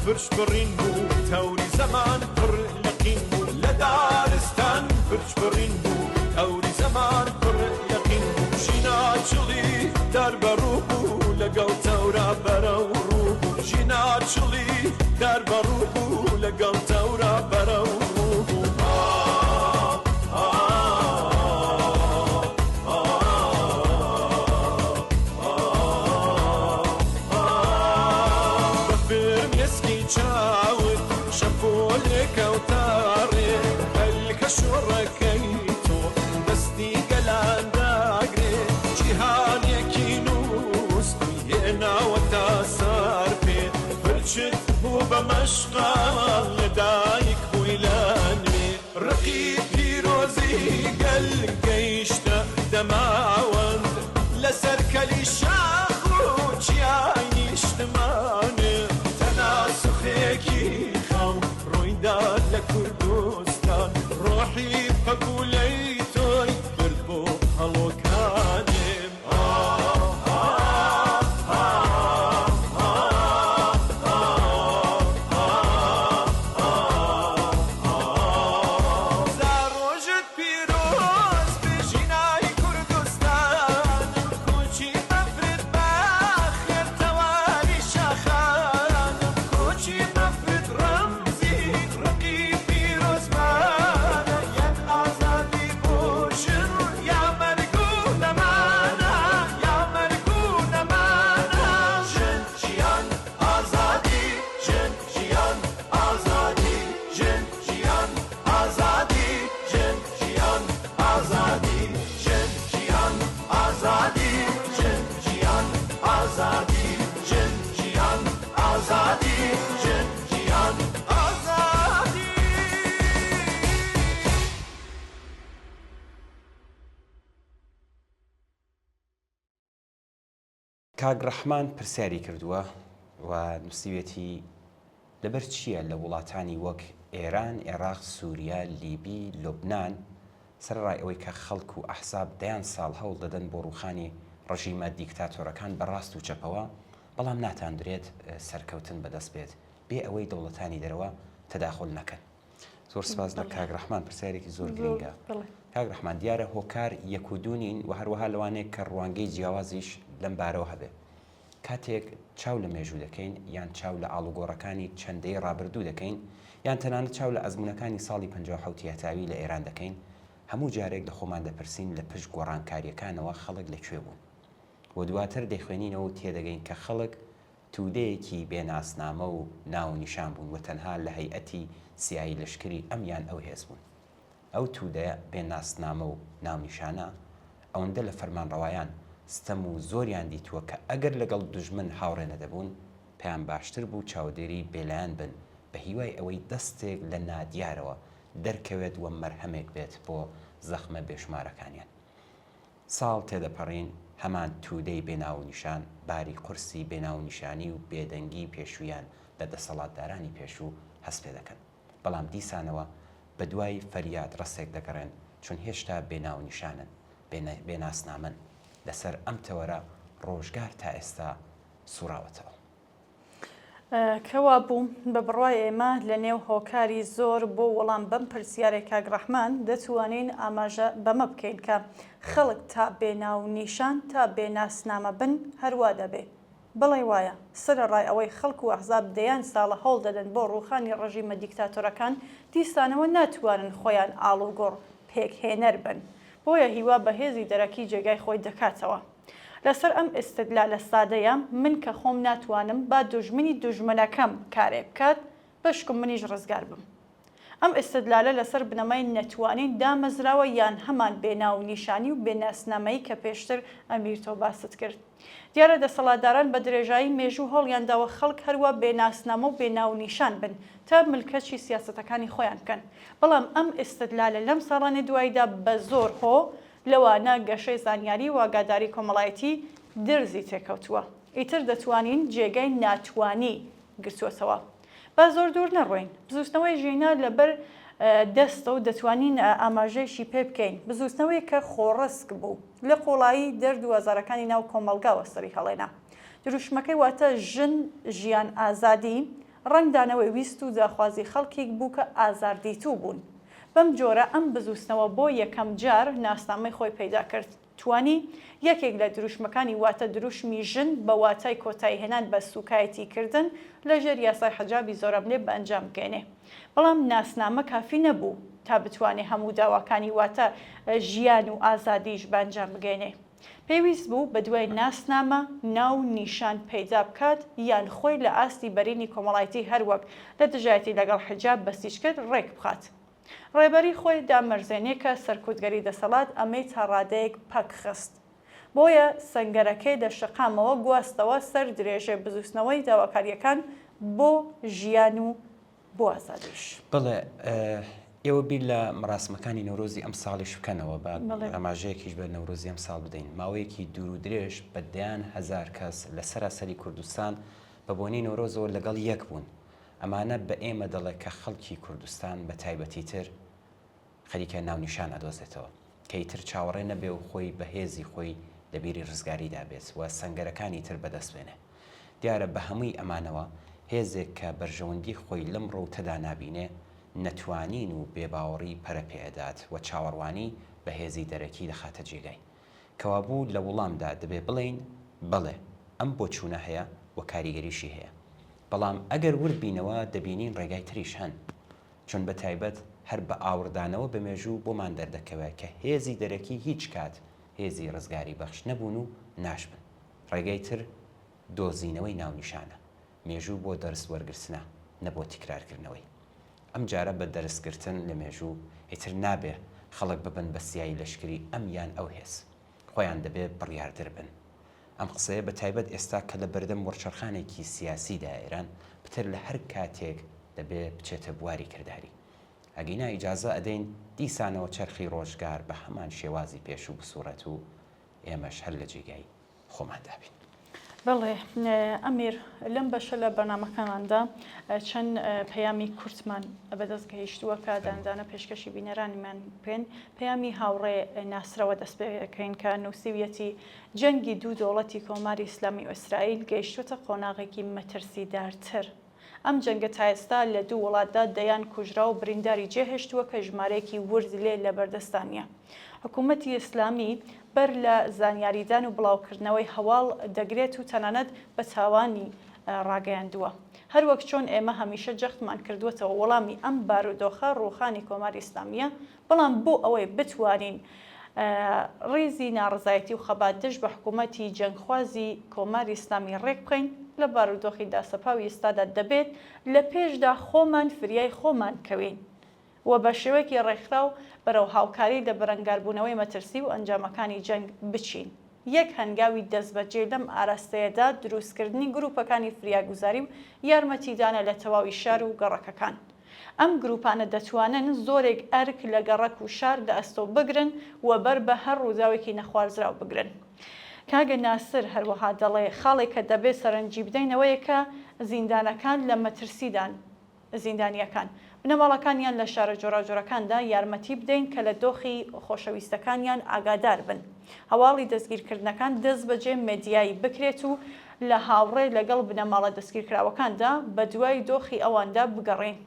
فرش برین بو توری زمان پر یقین بو لدارستان فرش برین بو توری زمان پر یقین بو جینا چلی در برو بو لگل تورا برو رو بو جینا چلی در برو بو لگل تورا برو رو بو نەماوەند لەسەر کەلی شاخ و چیانی نیشتمانێ تەناسوخێکی خەو ڕوویداد لە کوردستان ڕۆحی پەکولەی تۆی کرد بۆ هەڵۆکانێم زارۆژت پیرۆز بژینای کوردستان کوچی بەفرد بەخێرتەواری شاخان کوچی بەفرد ڕەمزی ڕقی پیرۆزمانە یەک ئازادی بۆ ژن یا مەرگ و نەمانە یا مەرگ و نەمانە ژن ژیان ئازادی ژن ژیان ئازادی ژن ژیان ئازادی ژن ژیان ئازادی ژن ژیان ئازادی ژن ژیان ئازادی ژن ژیان ئازادی ژن ژیان ئازادی کاگڕەحمان پرسیاری کردووە و نووسیوێتی لەبەر چییە لە وڵاتانی وەک ئێران، عێراق، سووریا، لیبی، لوبنان سەرڕای ئەوەی کە خەڵک و ئەحزاب دەیان ساڵ هەوڵ دەدەن بۆ ڕووخانی ڕژیمە دیکتاتۆرەکان بەڕاست و چەپەوە بەڵام ناتاندرێت سەرکەوتن بەدەست بێت بێ ئەوەی دەوڵەتانی دەرەوە تەداخل نەکەن. زۆر سپاس لە کاگڕەحمان پرسیارێکی زۆر گرنگە. کاگڕەحمان دیارە هۆکار یەک و دوو نین و هەروەها لەوانەیە کە ڕوانگەی جیاوازیش لەم بارەوە هەبێ. کاتێک چاو لە مێژوو دەکەین یان چاو لە ئاڵوگۆڕەکانی چەندەی ڕابردوو دەکەین یان تەنانەت چاو لە ئەزمونەکانی ساڵی 57 یاتاوی لە ئێران دەکەین هەموو جارێک لە خۆمان دەپرسین لە پشت گۆڕانکاریەکانەوە خەڵک لەکوێ بوون و دواتر دەیخوێنینەوە و تێدەگەین کە خەڵک تودەیەکی بێناسنامە و ناو نیشان بوون و تەنها لە هەیئەتی سیایی لەشکری ئەمیان ئەو هێز بوون. ئەو تودەیە بێناسنامە و ناونیشانە ئەوەندە لە فەرمانڕەوایان ستەم و زۆریان دیتووە کە ئەگەر لەگەڵ دوژمن هاوڕێ نەدەبوون پێیان باشتر بوو چاودێری بێلایەن بن بە هیوای ئەوەی دەستێک لە نادیارەوە دەرکەوێت وە مەرهەمێک بێت بۆ زەخمە بێشمارەکانیان. ساڵ تێدەپەڕین هەمان تودەی بێناو نیشان باری قورسی بێناو نیشانی و بێدەنگی پێشویان لە دەسەڵاتدارانی پێشوو هەست پێ دەکەن بەڵام دیسانەوە بە دوای فەریاد ڕستێک دەگەڕێن چون هێشتا بێناو نیشانن بێناسنامن لەسەر ئەم تەوەرە ڕۆژگار تا ئێستا سوراوەتەوە. کەوا بووم بە بڕوای ئێمە لە نێو هۆکاری زۆر بۆ وەڵام بەم پرسیارێک کاگڕەحمان دەتوانین ئاماژە بەمە بکەین کە خەڵک تا بێناو نیشان تا بێناسنامە بن هەروە دەبێ. بڵێ وایە سەرڕای ئەوەی خەڵک و ئەحزاب دەیان ساڵە هەوڵ دەدەن بۆ ڕووخانی ڕژیمە دیکتاتۆرەکان دیسانەوە ناتوانن خۆیان ئاڵوگۆڕ پێکهێنەر بن بۆیە هیوا بەهێزی دەرەکی جێگای خۆی دەکاتەوە. لەسەر ئەم ئستدلالە سادەیە من کە خۆم ناتوانم با دوژمنی دوژمنەکەم کارێ بکات بەشکم منیش ڕزگار بم. ئەم ئستدلالە لەسەر بنەمای نەتوانین دامەزراوە یان هەمان بێناو نیشانی و بێناسنامەیی کە پێشتر ئەمیر تۆ باست کرد. دیارە دەسەڵاتداران بە درێژایی مێژوو هەڵیانداوە خەڵک هەروە بێناسنامە و بێناو نیشان بن تا ملکەچی سیاسەتەکانی خۆیان بکەن. بەڵام ئەم ئستدلالە لەم ساڵانی دواییدا بە زۆر هۆ لەوانە گەشەی زانیاری و ئاگاداری کۆمەڵایەتی درزی تێکەوتووە. ئیتر دەتوانین جێگەی ناتوانی گرتووەتەوە. با زۆر دوور نەڕۆین. بزوستنەوەی ژینە لەبەر دەستە و دەتوانین ئاماژەیەشی پێ بکەین. بزوستنەوەی کە خۆڕسک بوو لە قۆڵایی دەردووەزارەکانی ناو کۆمەلگاوە سەری هەڵێنا. دروشمەکەی واتە ژن ژیان ئازادی ڕنگدانەوەی ویست و داخوازی خەڵکێک بوو کە ئازاردیتوو بوون. بەم جۆرە ئەم بزوستنەوە بۆ یەکەم جار ناسنامەی خۆی پەیدا کرد. توانی یەکێک لە دروشمەکانی واتە دروشمی ژن بە واتای کۆتایی هێنان بە سوکایەتی کردن لەژێر یاسای حەجابی زۆرەبلێ بە ئەنجام بگەێنێ. بەڵام ناسنامە کافی نەبوو تا بتوانێت هەموو داواکانی واتە ژیان و ئازادیش بە ئەنجام بگەێنێ. پێویست بوو بە دوای ناسنامە ناو نیشان پەیدا بکات یان خۆی لە ئاستی بەرینی کۆمەڵایەتی هەروەک لە دژایەتی لەگەڵ حەجاب بەستیش کرد ڕێک بخات. ڕێبەری خۆی دامەرزێنێ کە سەرکوتگەری دەسەڵات ئەمەی تا ڕادەیەک پەک خست. بۆیە سەنگەرەکەی دەشقامەوە گواستەوە سەر درێژێ بزوستنەوەی داواکاریەکان بۆ ژیان و بۆ ئازادیش. بڵێ ئێوە بیر لە مەراسمەکانی نەورۆزی ئەم ساڵیش بکەنەوە بە بەڵێ. ئەماژەیەکیش بە نەورۆزی ئەم ساڵ بدەین. ماوەیەکی دوور و درێژ بە دەیان هەزار کەس لە سەراسەری کوردستان بە بۆنەی نەورۆزەوە لەگەڵ یەک بوون. ئەمانە بە ئێمە دەڵێ کە خەڵکی کوردستان بە تایبەتی تر خەریکە ناونیشان ئەدۆزێتەوە کە ئیتر چاوەڕێ نەبێ و خۆی بەهێزی خۆی لەبیری ڕزگاریدا بێت و سەنگەرەکانی تر بەدەست بێنێ. دیارە بە هەمووی ئەمانەوە هێزێک کە بەرژەوەندی خۆی لەم ڕوتەدا نابینێ نەتوانین و بێباوەڕی پەرەپێدات و چاوەڕوانی بە هێزی دەرەکی دەخاتە جێگای. کەوابوو لە وڵامدا دەبێ بڵین بڵێ ئەم بۆچوونە هەیە و کاریگەریشی هەیە. بەڵام ئەگەر وردبینەوە دەبینین ڕێگای تریش هەن، چون بە تایبەت هەر بە ئاوردانەوە بەمێژوو بۆمان دەردەکەوێت کە هێزی دەرەکی هیچ کات هێزی ڕزگاری بەخش نەبوون و ناشبن. ڕێگای تر دۆزینەوەی ناونیشانە، مێژوو بۆ دەرس وەرگرتنە نەبۆ تیکرارکردنەوەی. ئەم جارە بە دەرسگرتن لە مێژوو ئیتر نابێ خەڵک ببن بە سیایی لەشکری ئەم یان ئەو هێز، خۆیان دەبێت بڕیاردر بن. ئەم قسەیە بە تایبەت ئێستا کە لە بەردەم وەرچەرخانێکی سیاسیدا ئێران پتر لە هەر کاتێک دەبێت بچێتە بواری کردداری. ئەگەینا ئیجازە ئەدەین دیسانەوە چرخی ڕۆژگار بە هەمان شێوازی پێش و بسوورەت و ئێمەش هەر لە جێگای خۆمان دابین. بەڵێ ئەمیر لەم بەشە لە بەرنامەکانماندا چەند پەیامی کورتمان بەدەست گەیشتووە کە داندانە پێشکەشی بینەرانیمان پێن پەیامی هاوڕێ ناسرەوە دەست پێکەین کە نووسیویەتی جەنگی دوو دەوڵەتی کۆماری ئیسلامی و ئیسرائیل گەیشتوتە قۆناغێکی مەترسیدارتر. ئەم جەنگە تا ئێستا لە دوو وڵاتدا دەیان کوژرا و برینداری جێهێشتووە کە ژمارەیەکی ورد لێ لە بەردەستانیە. حکوومەتی ئیسلامی بەر لە زانیاریدان و بڵاوکردنەوەی هەواڵ دەگرێت و تەنانەت بە تاوانی ڕاگەیاندووە. هەروەک چۆن ئێمە هەمیشە جەختمان کردووەتەوە وەڵامی ئەم بارودۆخە ڕووخانی کۆماری ئیسلامیە، بەڵام بۆ ئەوەی بتوانین ڕێزی ناڕزایەتی و خەباتدەش بە حکوومەتی جەنگخوازی کۆماری ئیسلامی ڕێک بخەین لە بارودۆخی داسەپاوی ئێستادا دەبێت لە پێشدا خۆمان فریای خۆمان کەوین و بە شێوەیەکی ڕێکخراو بەرەو هاوکاری لە بەرەنگاربوونەوەی مەترسی و ئەنجامەکانی جەنگ بچین. یەک هەنگاوی دەستبەجێ لەم ئاراستەیەدا دروستکردنی گروپەکانی فریاگوزاری و یارمەتیدانە لە تەواوی شار و گەڕەکەکان. ئەم گروپانە دەتوانن زۆرێک ئەرک لە گەڕەک و شار لە ئەستۆ بگرن و بەر بە هەر ڕووداوێکی نەخوارزراو بگرن. کاگە ناسر هەروەها دەڵێ خاڵێک کە دەبێت سەرنجی بدەینەوەیە کە زیندانەکان لە مەترسیدان زیندانیەکان بنەماڵەکانیان لە شارە جۆراجۆرەکاندا یارمەتی بدەین کە لە دۆخی خۆشەویستەکانیان ئاگادار بن. هەواڵی دەستگیرکردنەکان دەست بەجێ مێدیایی بکرێت و لە هاوڕێ لەگەڵ بنەماڵە دەستگیرکراوەکاندا بە دوای دۆخی ئەواندا بگەڕێن.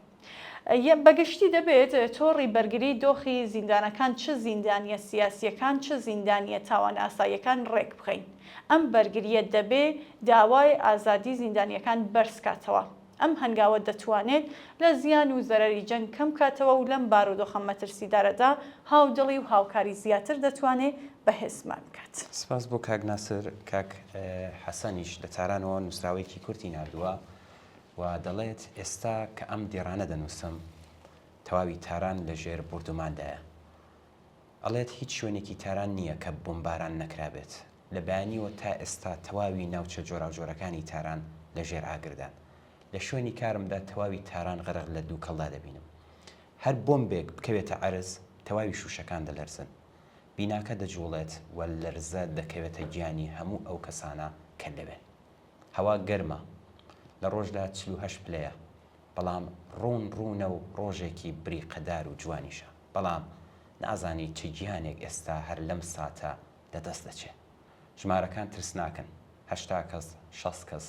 بەگشتی دەبێت تۆڕی بەرگری دۆخی زیندانەکان چه زیندانیە سیاسیەکان چه زیندانیە تاوان ئاساییەکان ڕێک بخەین. ئەم بەرگریە دەبێ داوای ئازادی زیندانیەکان بەرزکاتەوە. ئەم هەنگاوە دەتوانێت لە زیان و زەرەری جەنگ کەم کاتەوە و لەم بارودۆخە مەترسیدارەدا هاودڵی و هاوکاری زیاتر دەتوانێت بەهێزمان بکات. سپاس بۆ کاک ناسر. کاک حەسەنیش لە تارانەوە نووسراوێکی کورتی نردووە و دەڵێت ئێستا کە ئەم دێڕانە دەنووسم تەواوی تاران لە ژێر بردوماندایە. ئەڵێت هیچ شوێنێکی تاران نییە کە بۆمباران نەکرابێت. لە بەیانیەوە تا ئێستا تەواوی ناوچە جۆراوجۆرەکانی تاران لە ژێر ئاگردان. لە شوێنی کارمدا تەواوی تاران غەرق لە دوو کەڵدا دەبینم. هەر بۆمبێک بکەوێتە عەرز تەواوی شوشەکان دەلەرزن. بیناکە دەجوڵێت و لەرزە دەکەوێتە گیانی هەموو ئەو کەسانە کە لەوێ. هەوا گەرمە، لە ڕۆژدا 48 پلەیە، بەڵام ڕوونە و ڕۆژێکی بریقەدار و جوانیشە. بەڵام نازانی چ گیانێک ئێستا هەر لەم ساتە لەدەست دەچێت. ژمارەکان ترسناکەن، 80 کەس 60 کەس.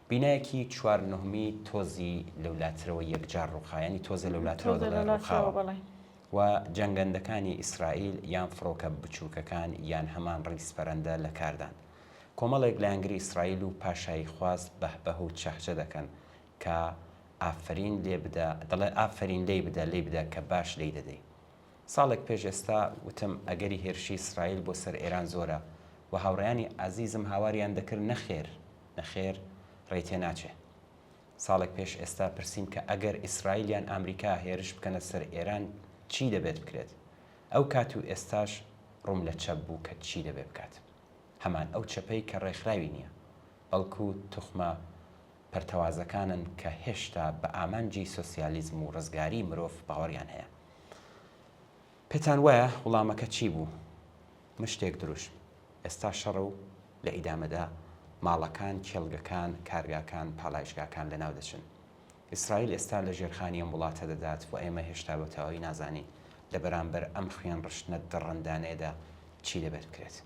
بینایەکی 4/9 تۆزی لەولاترەوە یەکجار ڕووخایانی تۆزە لەولاترەوە ڕووخاوە و جەنگەندەکانی ئیسرائیل یان فڕۆکە بچووکەکان یان هەمان ڕیسپەرەندە لە کاردان. کۆمەڵێک لە ئەنگری ئیسرائیل و پاشایی خواست بەهبەه و چەحجە دەکەن کە ئافرین لێ بدە، دەڵێ ئافرین لێی بدە کە باش لێی دەدەی. ساڵێک پێش ئێستا وتم ئەگەری هێرشی ئیسرائیل بۆ سەر ئێران زۆرە و هاوڕێیانی عەزیزم هاواریان دەکرد نەخێر ڕێتێ ناچێ. ساڵێک پێش ئێستا پرسیم کە ئەگەر ئیسرائیلیان ئامریکا هێرش بکەنە سەر ئێران چی دەبێت بکرێت؟ ئەو کات و ئێستاش ڕوم لە چەپ بوو کە چی دەبێت بکات. هەمان ئەو چەپەی کە ڕێکخراوی نییە، بەڵکو توخمە پەرتەوازەکانن کە هێشتا بە ئامانجی سۆسیالیزم و ڕزگاری مرۆڤ باوەڕیان هەیە. پێتان وایە وەڵامەکە چی بوو؟ مشتێک دروست. ئێستا شەڕە و لە ئیدامەدا ماڵەکان، کێڵگەکان، کارگاکان، پاڵایشگاکان لەناو دەچن. ئیسرائیل ئێستا لە ژێرخانی ئەم وڵاتە دەدات و ئێمە هێشتا بە تەواوی نازانین لە بەرامبەر ئەم خوێن ڕشتنە دڕندانەیەدا چی دەبێت بکرێت.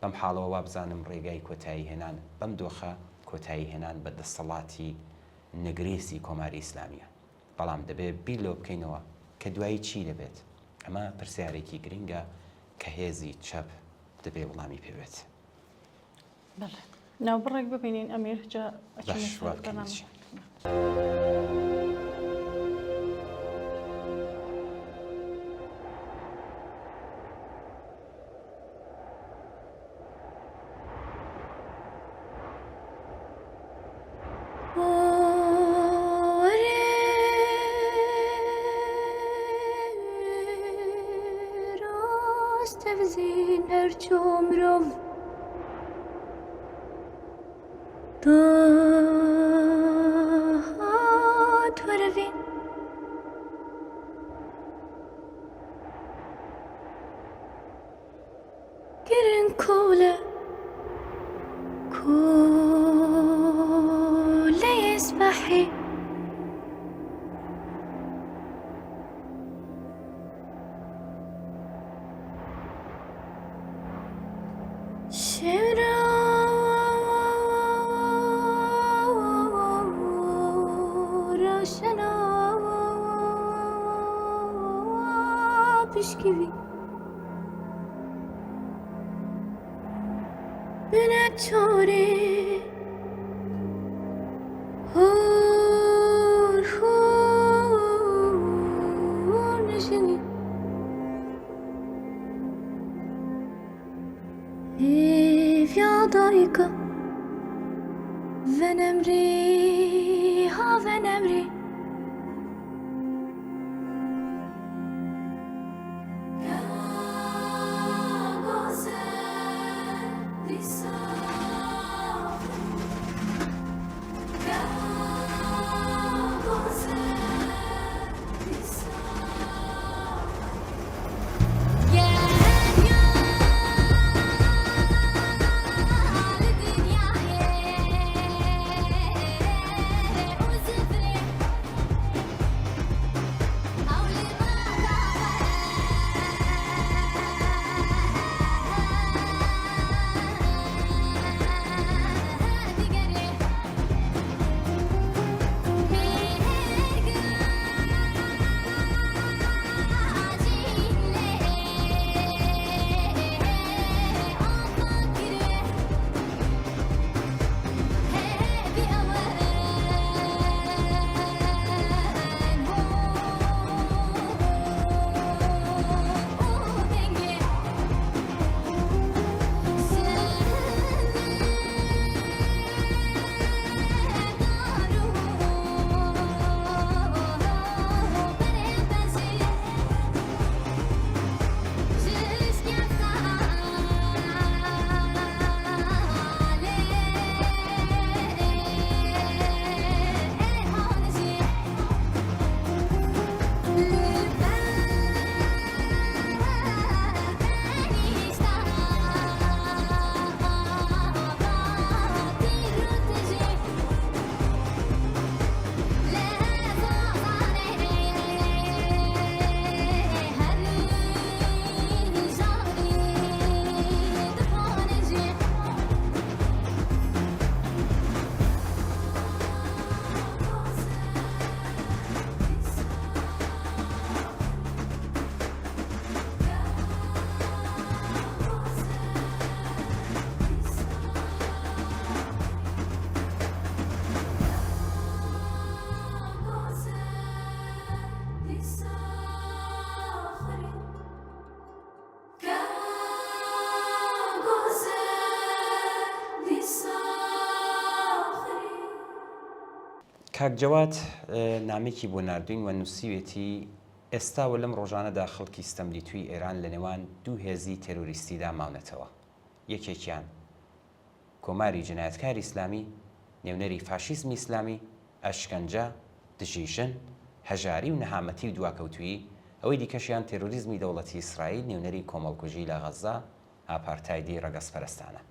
بەم حاڵەوە وا بزانم ڕێگای کۆتایی هێنان بەم دۆخە کۆتایی هێنان بە دەسەڵاتی نگریسی کۆماری ئیسلامیە. بەڵام دەبێت بیر لەوە بکەینەوە کە دوایی چی دەبێت. ئەمە پرسیارێکی گرنگە کە هێزی چەپ دەبێ وڵامی پێوێت. ناوبڕێک ببینین ئەمیر جا باش وا بکەین. کاک جەواد نامێکی بۆ ناردوین و نووسیوێتی ئێستاوە لەم ڕۆژانەدا خەڵکی ستەملیتووی ئێران لە نێوان دوو هێزی تێرۆریستیدا ماونەتەوە. یەکێکیان کۆماری جنایەتکاری ئیسلامی نێونەری فاشیزمی ئیسلامی، ئەشکەنجە، دژیژن، هەژاری و نەهامەتی و دواکەوتویی، ئەوەی دیکەشیان تێرۆریزمی دەوڵەتی ئیسرائیل، نێونەری کۆمەڵکوژی لە غەزا، ئاپارتایدی ڕەگەزپەرستانە.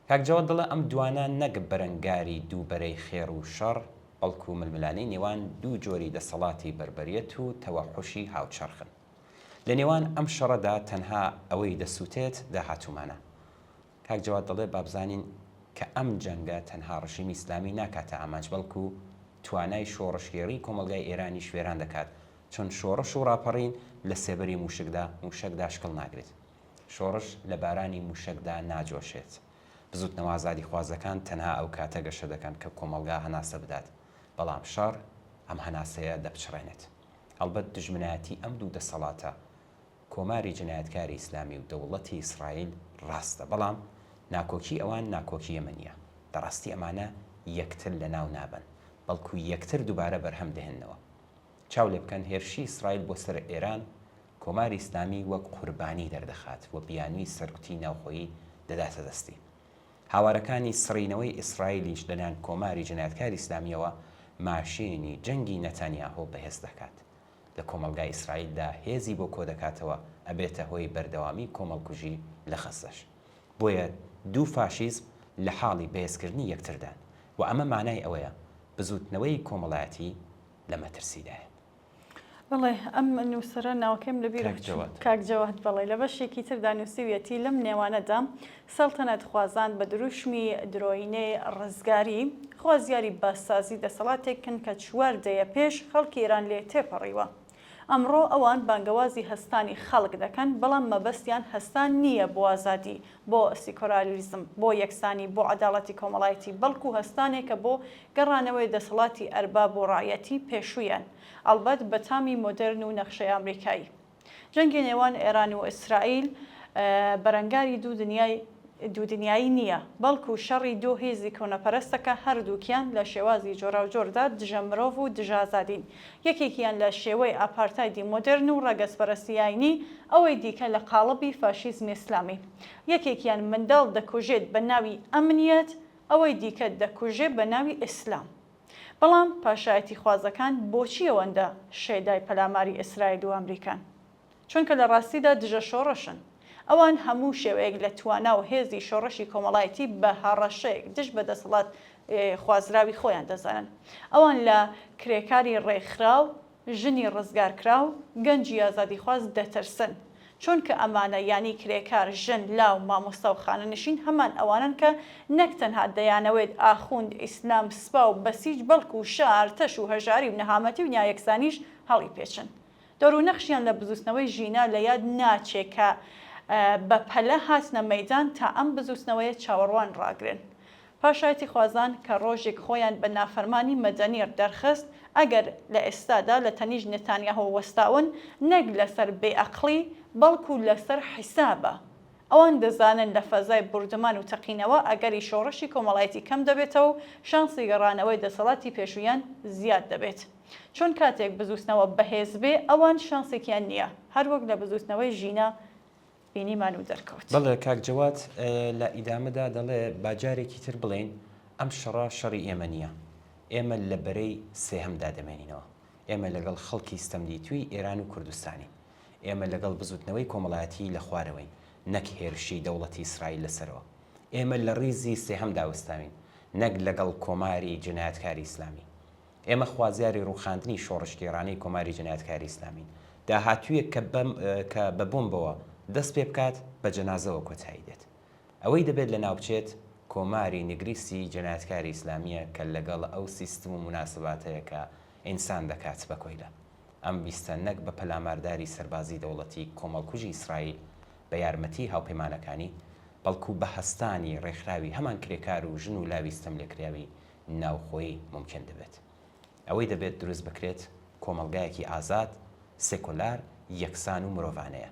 کاک جەواد دڵە ئەم دوانە نەک بەرەنگاری دووبەرەی خێر و شەڕ، بەڵکو ململانەی نێوان دوو جۆری دەسەڵاتی بربەریەت و تەوەحوشی هاوچەرخن. لە نێوان ئەم شەڕەدا تەنها ئەوەی دەسووتێت داهاتومانە. کاک جەواد دەڵێ بابزانین کە ئەم جەنگە تەنها ڕژیمی ئیسلامی ناکاتە ئامانج، بەڵکو توانای شۆڕشگێڕی کۆمەلگای ئێرانی شوێران دەکات، چۆن شۆڕش و ڕاپەڕین لە سێبەری موشکدا شکڵ ناگرێت. شۆڕش لە بارانی موشکدا ناجۆشێت. بزوتنەوە ئازادی خوازەکان تەنها ئەو کاتە گەشە دەکەن کە کۆمەلگا هەناسە بدات، بەڵام شەڕ ئەم هەناسەیە دەپچڕێنێت. هەڵبەت دژمنایەتی ئەم دوو دەسەڵاتە کۆماری جنایەتکاری ئیسلامی و دەوڵەتی ئیسرائیل ڕاستە، بەڵام ناکۆکی ئەوان ناکۆکی ئەمەنیە. دەڕاستی ئەمانە یەکتر لە ناو نابن، بەڵکو یەکتر دووبارە بەرهەم دەهێننەوە. چاو لێ بکەن هێرشی ئیسرائیل بۆ سەر ئێران کۆماری ئیسلامی وەک قوربانی دەردەخات و بیانووی سەرکوتی ناوخۆیی دەداتە دەستی. هاوارەکانی سڕینەوەی ئیسرائیلیش لەلایەن کۆماری جنایەتکاری ئیسلامیەوە ماشێنی جەنگی نەتانیاهۆ بەهێز دەکات. لە کۆمەلگای ئیسرائیلدا هێزی بۆ کۆ دەکاتەوە ئەبێتە هۆی بەردەوامی کۆمەڵکوژی لە غەزەش. بۆیە دوو فاشیزم لە حاڵی بەهێزکردنی یەکتردان و ئەمە مانای ئەوەیە بزوتنەوەی کۆمەڵایەتی لە مەترسیدایە. بەڵێ ئەم نووسرە ناوکەم لەبیر کاک جەواد بەڵێ لە بەشێکی تردا نووسیویەتی لەم نێوانەدا سەڵتەنەت خوازان بە دروشمی درۆینەی ڕزگاری خوازیاری باسازی دەسەڵاتێکن کە 4 دەیە پێش خەڵکی ئێران لێ تێپەڕیوە. ئەمڕۆ ئەوان بانگەوازی هەستانی خەڵک دەکەن، بەڵام مەبەستیان هەستان نییە بۆ ئازادی، بۆ سیکۆرالیزم، بۆ یەکسانی، بۆ عەداڵەتی کۆمەڵایەتی، بەڵکو هەستانێکە بۆ گەڕانەوەی دەسەڵاتی ئەرباب و ڕایەتی پێشوویان، ئەڵبەت بە تامی مۆدرن و نەخشەی ئەمریکایی. جەنگی نێوان ئێران و ئیسرائیل بەرەنگاری دوو دنیایی نییە، بەڵکو شەڕی دوو هێزی کۆنەپەرستەکە هەردووکیان لە شێوازی جۆرا و جۆردا دژە مرۆڤ و دژازادین. یەکێکیان لە شێوەی ئاپارتایدی مۆدرن و ڕەگەزپەرستی ئەوەی دیکە لە قاڵبی فاشیزمی ئیسلامی. یەکێکیان منداڵ دەکوژێت بە ناوی ئەمنیەت، ئەوەی دیکە دەکوژێت بە ناوی ئیسلام. بەڵام پاشایەتی خوازەکان بۆچی ئەوەندە شێدای پەلاماری ئیسرائیل و ئەمریکان؟ چونکە لە ڕاستیدا دژە شۆڕەشن. ئەوان هەموو شێوەیەک لە توانا و هێزی شۆڕەشی کۆمەڵایەتی بە هەڕەشەیەک دژ بە دەسەڵات خوازراوی خۆیان دەزانن. ئەوان لە کرێکاری ڕێکخراو، ژنی ڕزگارکراو، گەنجی ئازادی خواز دەترسن، چونکە ئەمانە ینی کرێکار، ژن، لاو، مامۆستا و خانەنشین هەمان ئەوانن کە نەک تەنها دەیانەوێت ئاخوند، ئیسلام، سپا و بەسیج، بەڵکو شار، تەش و هەژاری و نەهامەتی و نیایەکسانیش هەڵی پێچن. دەور و نەخشیان لە بزوستنەوەی ژینە لە یاد ناچێت کە بە پەلە هاتنە مەیدان تا ئەم بزوستنەوەیە چاوەڕوان ڕاگرن. پاشایەتی خوازان کە ڕۆژێک خۆیان بە نافەرمانی مەدەنیر دەرخست، ئەگەر لە ئێستادا لە تەنیژ نێتانیاهۆ وەستاون، نەک لەسەر بێعەقڵی بەڵکو لەسەر حیسابە. ئەوان دەزانن لە فەزای بردمان و تەقینەوە ئەگەری شۆڕشی کۆمەڵایەتی کەم دەبێتەوە و شانسی گەڕانەوەی دەسەڵاتی پێشویان زیاد دەبێت. چون کاتێک بزوستنەوە بەهێز بێ، ئەوان شانسێکیان نییە، هەروەک لە بزوستنەوەی ژینە بینیمان و دەرکەوت. بەڵێ کاک جەواد لە ئیدامەدا دەڵێ باجارێکی تر بڵێن ئەم شەڕە شەڕی ئێمە نییە، ئێمە لە بەرەی سێهەمدا دەمێنینەوە، ئێمە لەگەڵ خەڵکی ستەمدیتووی ئێران و کوردستانی، ئێمە لەگەڵ بزوتنەوەی کۆمەڵایەتی لە خوارەوەی، نەک هێرشی دەوڵەتی ئیسرائیل لەسەرەوە، ئێمە لە ڕیزی سێهەمدا وەستاوین، نەک لەگەڵ کۆماری جنایەتکاری ئیسلامی. ئێمە خوازیاری ڕووخاندنی شۆڕشگێڕانەی کۆماری جنایەتکاری ئیسلامی، داهاتوویە کە بە بۆمبەوە دەست پێ بکات بە جەنازەوە کۆتایی دێت. ئەوەی دەبێت لە ناوچێت کۆماری نگریسی جنایەتکاری ئیسلامیە کە لەگەڵ ئەو سیستم و مناسباتەیە کە ئینسان دەکات بە کۆیلە. ئەم بیستە نەک بە پەلامارداری سەربازی دەوڵەتی کۆمەڵکوژی ئیسرائیل بە یارمەتی هاوپەیمانەکانی، بەڵکو بە هەستانی ڕێکخراوی هەمان کرێکار و ژن و لاویستەم لێکراوی ناوخۆیی ممکن دەبێت. ئەوەی دەبێت دروست بکرێت کۆمەلگایەکی ئازاد، سێکولار، یەکسان و مرۆڤانەیە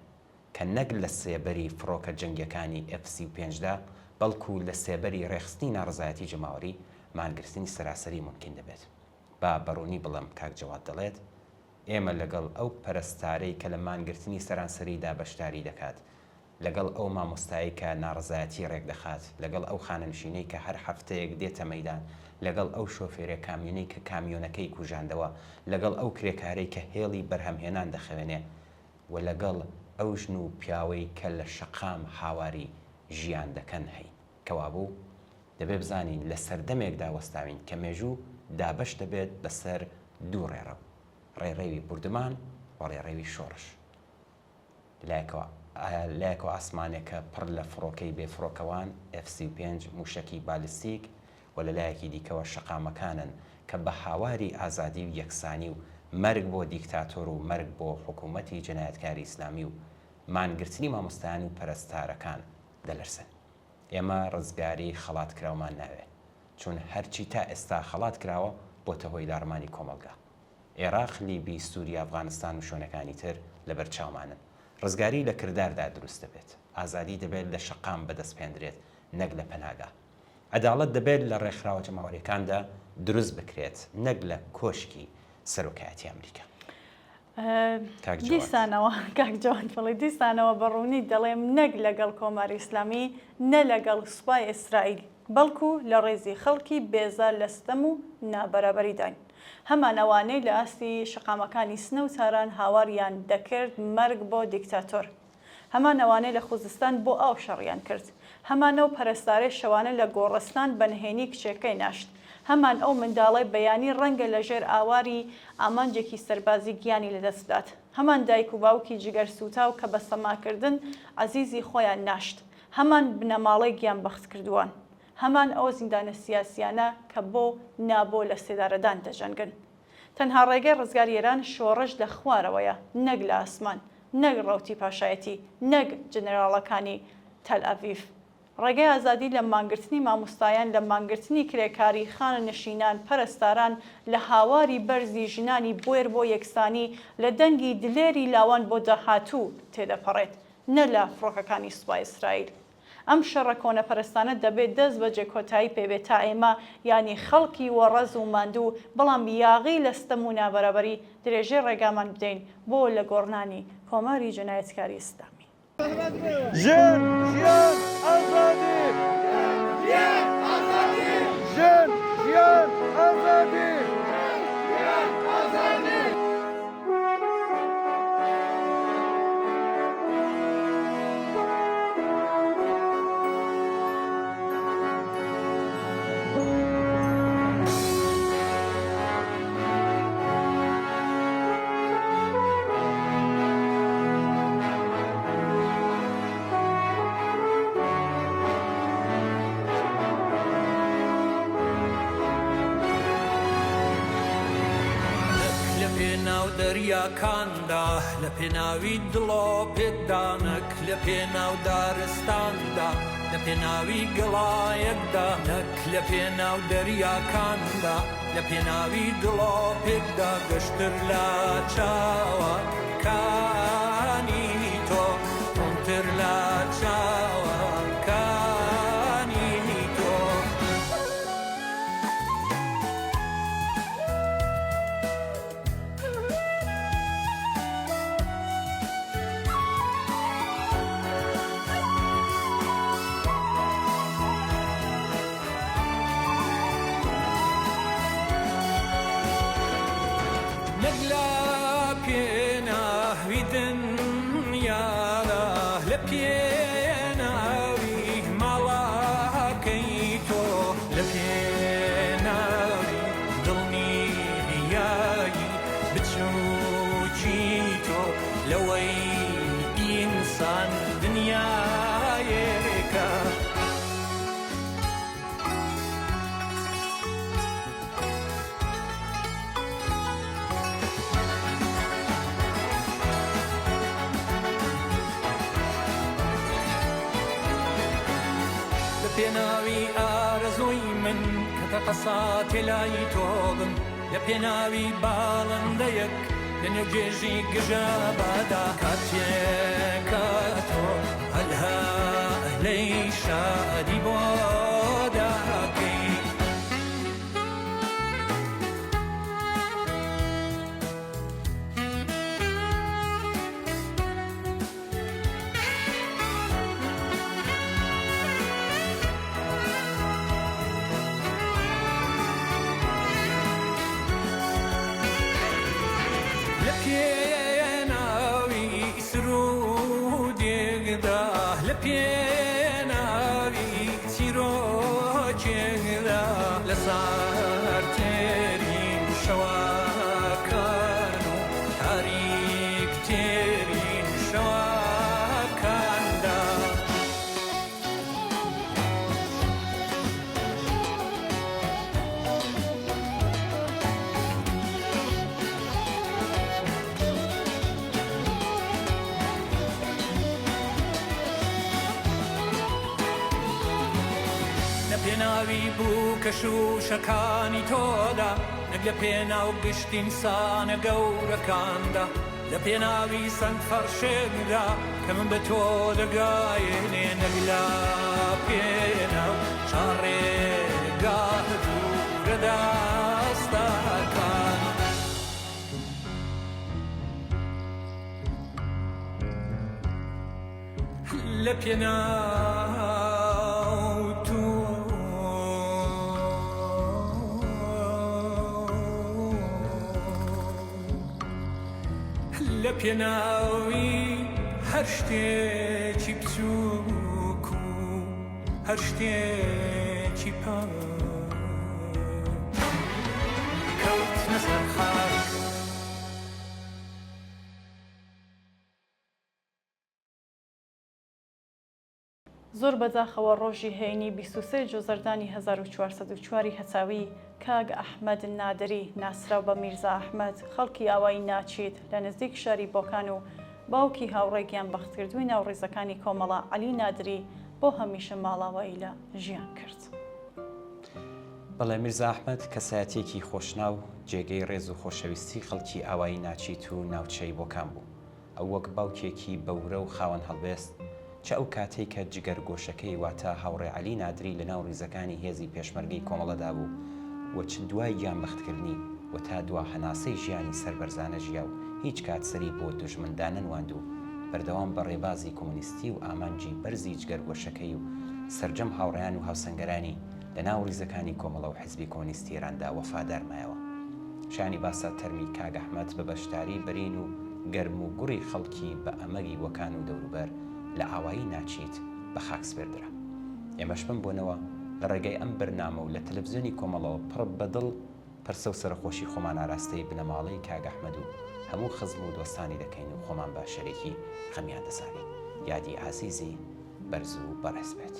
کە نەک لە سێبەری فڕۆکە جەنگیەکانی F35دا، بەڵکو لە سێبەری ڕێخستنی ناڕزایەتی جەماوەری مانگرتنی سەراسەری ممکن دەبێت. با بەڕوونی بڵم کاک جەواد دەڵێت ئێمە لەگەڵ ئەو پەرستارەی کە لە مانگرتنی سەرانسەریدا بەشداری دەکات لەگەڵ ئەو مامۆستایی کە ناڕزایەتی ڕێک دەخات، لەگەڵ ئەو خانەنشینەی کە هەر هەفتەیەک دێتە مەیدان، لەگەڵ ئەو شۆفێرە کامیونەی کە کامیۆنەکەی کوژاندەوە، لەگەڵ ئەو کرێکارەی کە هێڵی بەرهەمهێنان دەخەوێنێ و لەگەڵ ئەو ژن و پیاوەی کە لە شەقام هاواری ژیان دەکەن هەی کەوا بوو دەبێ بزانین لە سەردەمێکدا وەستاوین کە مێژوو دابەش دەبێت لەسەر دوو ڕێڕەو، ڕێڕێوی بوردمان و ڕێڕێوی شۆڕش. لایەکەوە ئاسمانێکە پڕ لە فڕۆکەی بێفڕۆکەوان F-35 موشەکی بالستیک و لە لایەکی دیکەوە شەقامەکانن کە بە هاواری ئازادی و یەکسانی و مەرگ بۆ دیکتاتۆر و مەرگ بۆ حکوومەتی جنایەتکاری ئیسلامی و مانگرتنی مامۆستایان و پەرستارەکان دەلەرسن. ئێمە ڕزگاری خەڵاتکراومان ناوێت، چون هەرچی تا ئێستا خەڵات کراوە بۆتە هۆی داڕمانی کۆمەلگا. عێراق، لیبی، سووریا، ئەفغانستان و شوێنەکانی تر لەبەر چاومانن. ڕزگاری لە کرداردا دروست دەبێت، ئازادی دەبێت لە شەقام بەدەستپێنرێت نەک لە پەناگا. عەداڵەت دەبێت لە ڕێکخراوە جەماوەریەکاندا دروست بکرێت نەک لە کۆشکی سەرۆکایەتی ئەمریکا. دیسانەوە کاک جوان فڵی دیسانەوە بەڕوونی دەڵێم نەک لەگەڵ کۆماری ئیسلامی نە لەگەڵ سوپای ئیسرائیل بەڵکو لە ڕێزی خەڵکی بێزار لە ستەم و نابەرابەریداین. هەمان ئەوانەی لە ئاستی شەقامەکانی سنە و تاران هاواریان دەکرد مەرگ بۆ دیکتاتۆر، هەمان ئەوانەی لە خوزستان بۆ ئاو شەڕیان کرد، هەمانە و پەرستارەی شەوانە لە گۆڕستان بەنهێنی کچێکەی ناشت، هەمان ئەو منداڵی بەیانی ڕەنگە لە ژێر ئاواری ئامانجێکی سەربازی گیانی لەدەستدات، هەمان دایک و باوکی جگەر سوتاو کە بە سەماکردن عەزیزی خۆیان ناشت، هەمان بنەماڵەی گیان بەخت کردووان، هەمان ئەو زیندانە سیاسیانە کە بۆ نابۆ لە سێدارەدان دەژەنگن. تەنها ڕێگەی ڕزگاری ئێران شۆڕش لە خوارەوەیە، نەک لە ئاسمان، نەک ڕەوتی پاشایەتی، نەک جنێراڵەکانی تەل ئەڤیڤ. ڕێگەی ئازادی لە مانگرتنی مامۆستایان، لە مانگرتنی کرێکاری خانە نشینان، پەرستاران، لە هاواری بەرزی ژنانی بۆیر بۆ یەکسانی، لە دەنگی دلێری لاوان بۆ داهاتوو تێدەپەڕێت، نە لە فڕۆکەکانی سوپای ئیسرائیل. ئەم شەڕە کۆنەپەرستانە دەبێت دەست بە جێکۆتایی پێبێت تا ئێمە یانی خەڵکی وەڕەز و ماندوو بەڵام یاغی لە ستەم و نابەرابەری درێژەی ڕێگامان بدەین بۆ لە گۆڕنانی کۆماری جنایەتکاری ئیسلامی. ژن ژیان ئازادی، ژن ژیان ئازادی. دەریاکاندا لە پێناوی دڵۆ پێدانەک لە پێناو دارستاندا لە پێناوی گەڵایەکدا نەک لە پێناو دەریاکاندا لە پێناوی دڵۆ پێدا گەشتر لە چاوەکانی تۆ تۆنتر لە چاوەکانی تۆ. پێناوی ئارەزووی من کە تەقەسا تێلای تۆبم لە پێناوی باڵندەیەک لە نێوجێژی گژە بادا کاتێکە تۆ هەلها لەی شادی بۆ داکەی. پێناوی چیرۆکێدا لەسەر تێرین شەوەکان و تاریکترین شەوەکاندا لە پێناوی بوو کە شوشەکانی تۆدا نەک لە پێناو گشتین سانە گەورەکاندا لە پێناوی سەنگ فەرشێندا کە من بە تۆ دەگایێنێ نەک لە پێناو چاڕێگاه دوورە داستەکان لە پێناو تو لە پێناوی هەر شتێکی بچووک و هەر شتێکی پاک کەوتنە سەر خاک زۆر بەداخەوە ڕۆژی هەینی 23 جۆزەردانی 1404 هەچاوی کاگ ئەحمەد نادری ناسراو بە میرزا ئەحمەد خەڵکی ئاوایی ناچیت لە نزیک شاری بۆکان و باوکی هاوڕێگیان بەختکردووی ناوڕێزەکانی کۆمەڵە عەلی نادری بۆ هەمیشە ماڵاوایی لە ژیان کرد. بەڵێ میرزا ئەحمەد کەسایەتێکی خۆشناو جێگەی ڕێز و خۆشەویستی خەڵکی ئاوایی ناچیت و ناوچەی بۆکان بوو. ئەو وەک باوکێکی بەورە و خاوەن هەڵبێست چە ئەو کاتێک کە جگەرگۆشەکەی واتە هاوڕێ عەلی نادری لە ناو ڕیزەکانی هێزی پێشمەرگەی کۆمەڵەدا بوو و چند دوای گیانبەختکردنی و تا دوا هەناسەی ژیانی سەربەرزانە ژیا و هیچ کات سەری بۆ دوژمندان نەنواند و بەردەوام بە ڕێبازی کۆمونیستی و ئامانجی بەرزی جگەرگۆشەکەی و سەرجەم هاوڕێیان و هاوسەنگەرانی لە ناو ڕیزەکانی کۆمەڵە و حیزبی کۆمونیستی ئێراندا وەفادارمایەوە. شانی باسە تەرمی کاگ ئەحمەد بە بەشداری بەرین و گەرم و گوڕی خەڵکی بە ئەمەگی وەکان و دەوروبەر لە ئاوایی ناچیت بە خاک سپێردرا. ئێمەش بمبوونەوە لە ڕێگەی ئەم بەرنامە و لە تەلەڤیزیۆنی کۆمەڵەوە پڕ بەدڵ پرسە و سەرخۆشی خۆمان ئاراستەی بنەماڵەی کاگ ئەحمەد و هەموو خزم و دۆستانی دەکەین و خۆمان بە شەرێکی خەمیان دەسانی. یادی عەزیزی بەرز و بەڕێز بێت.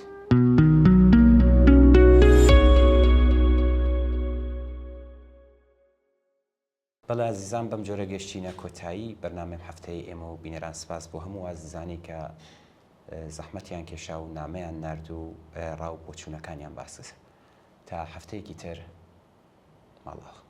بەڵێ عزیزان بەم جۆرە گەشتینە کۆتایی بەرنامەی هەفتەی ئێمە و بینەران سپاس بۆ هەموو عزیزانی کە زەحمەتیان کێشا و نامەیان نارد و ڕاو بۆچوونەکانیان باس تا هەفتەیەکی تر ماڵاوە.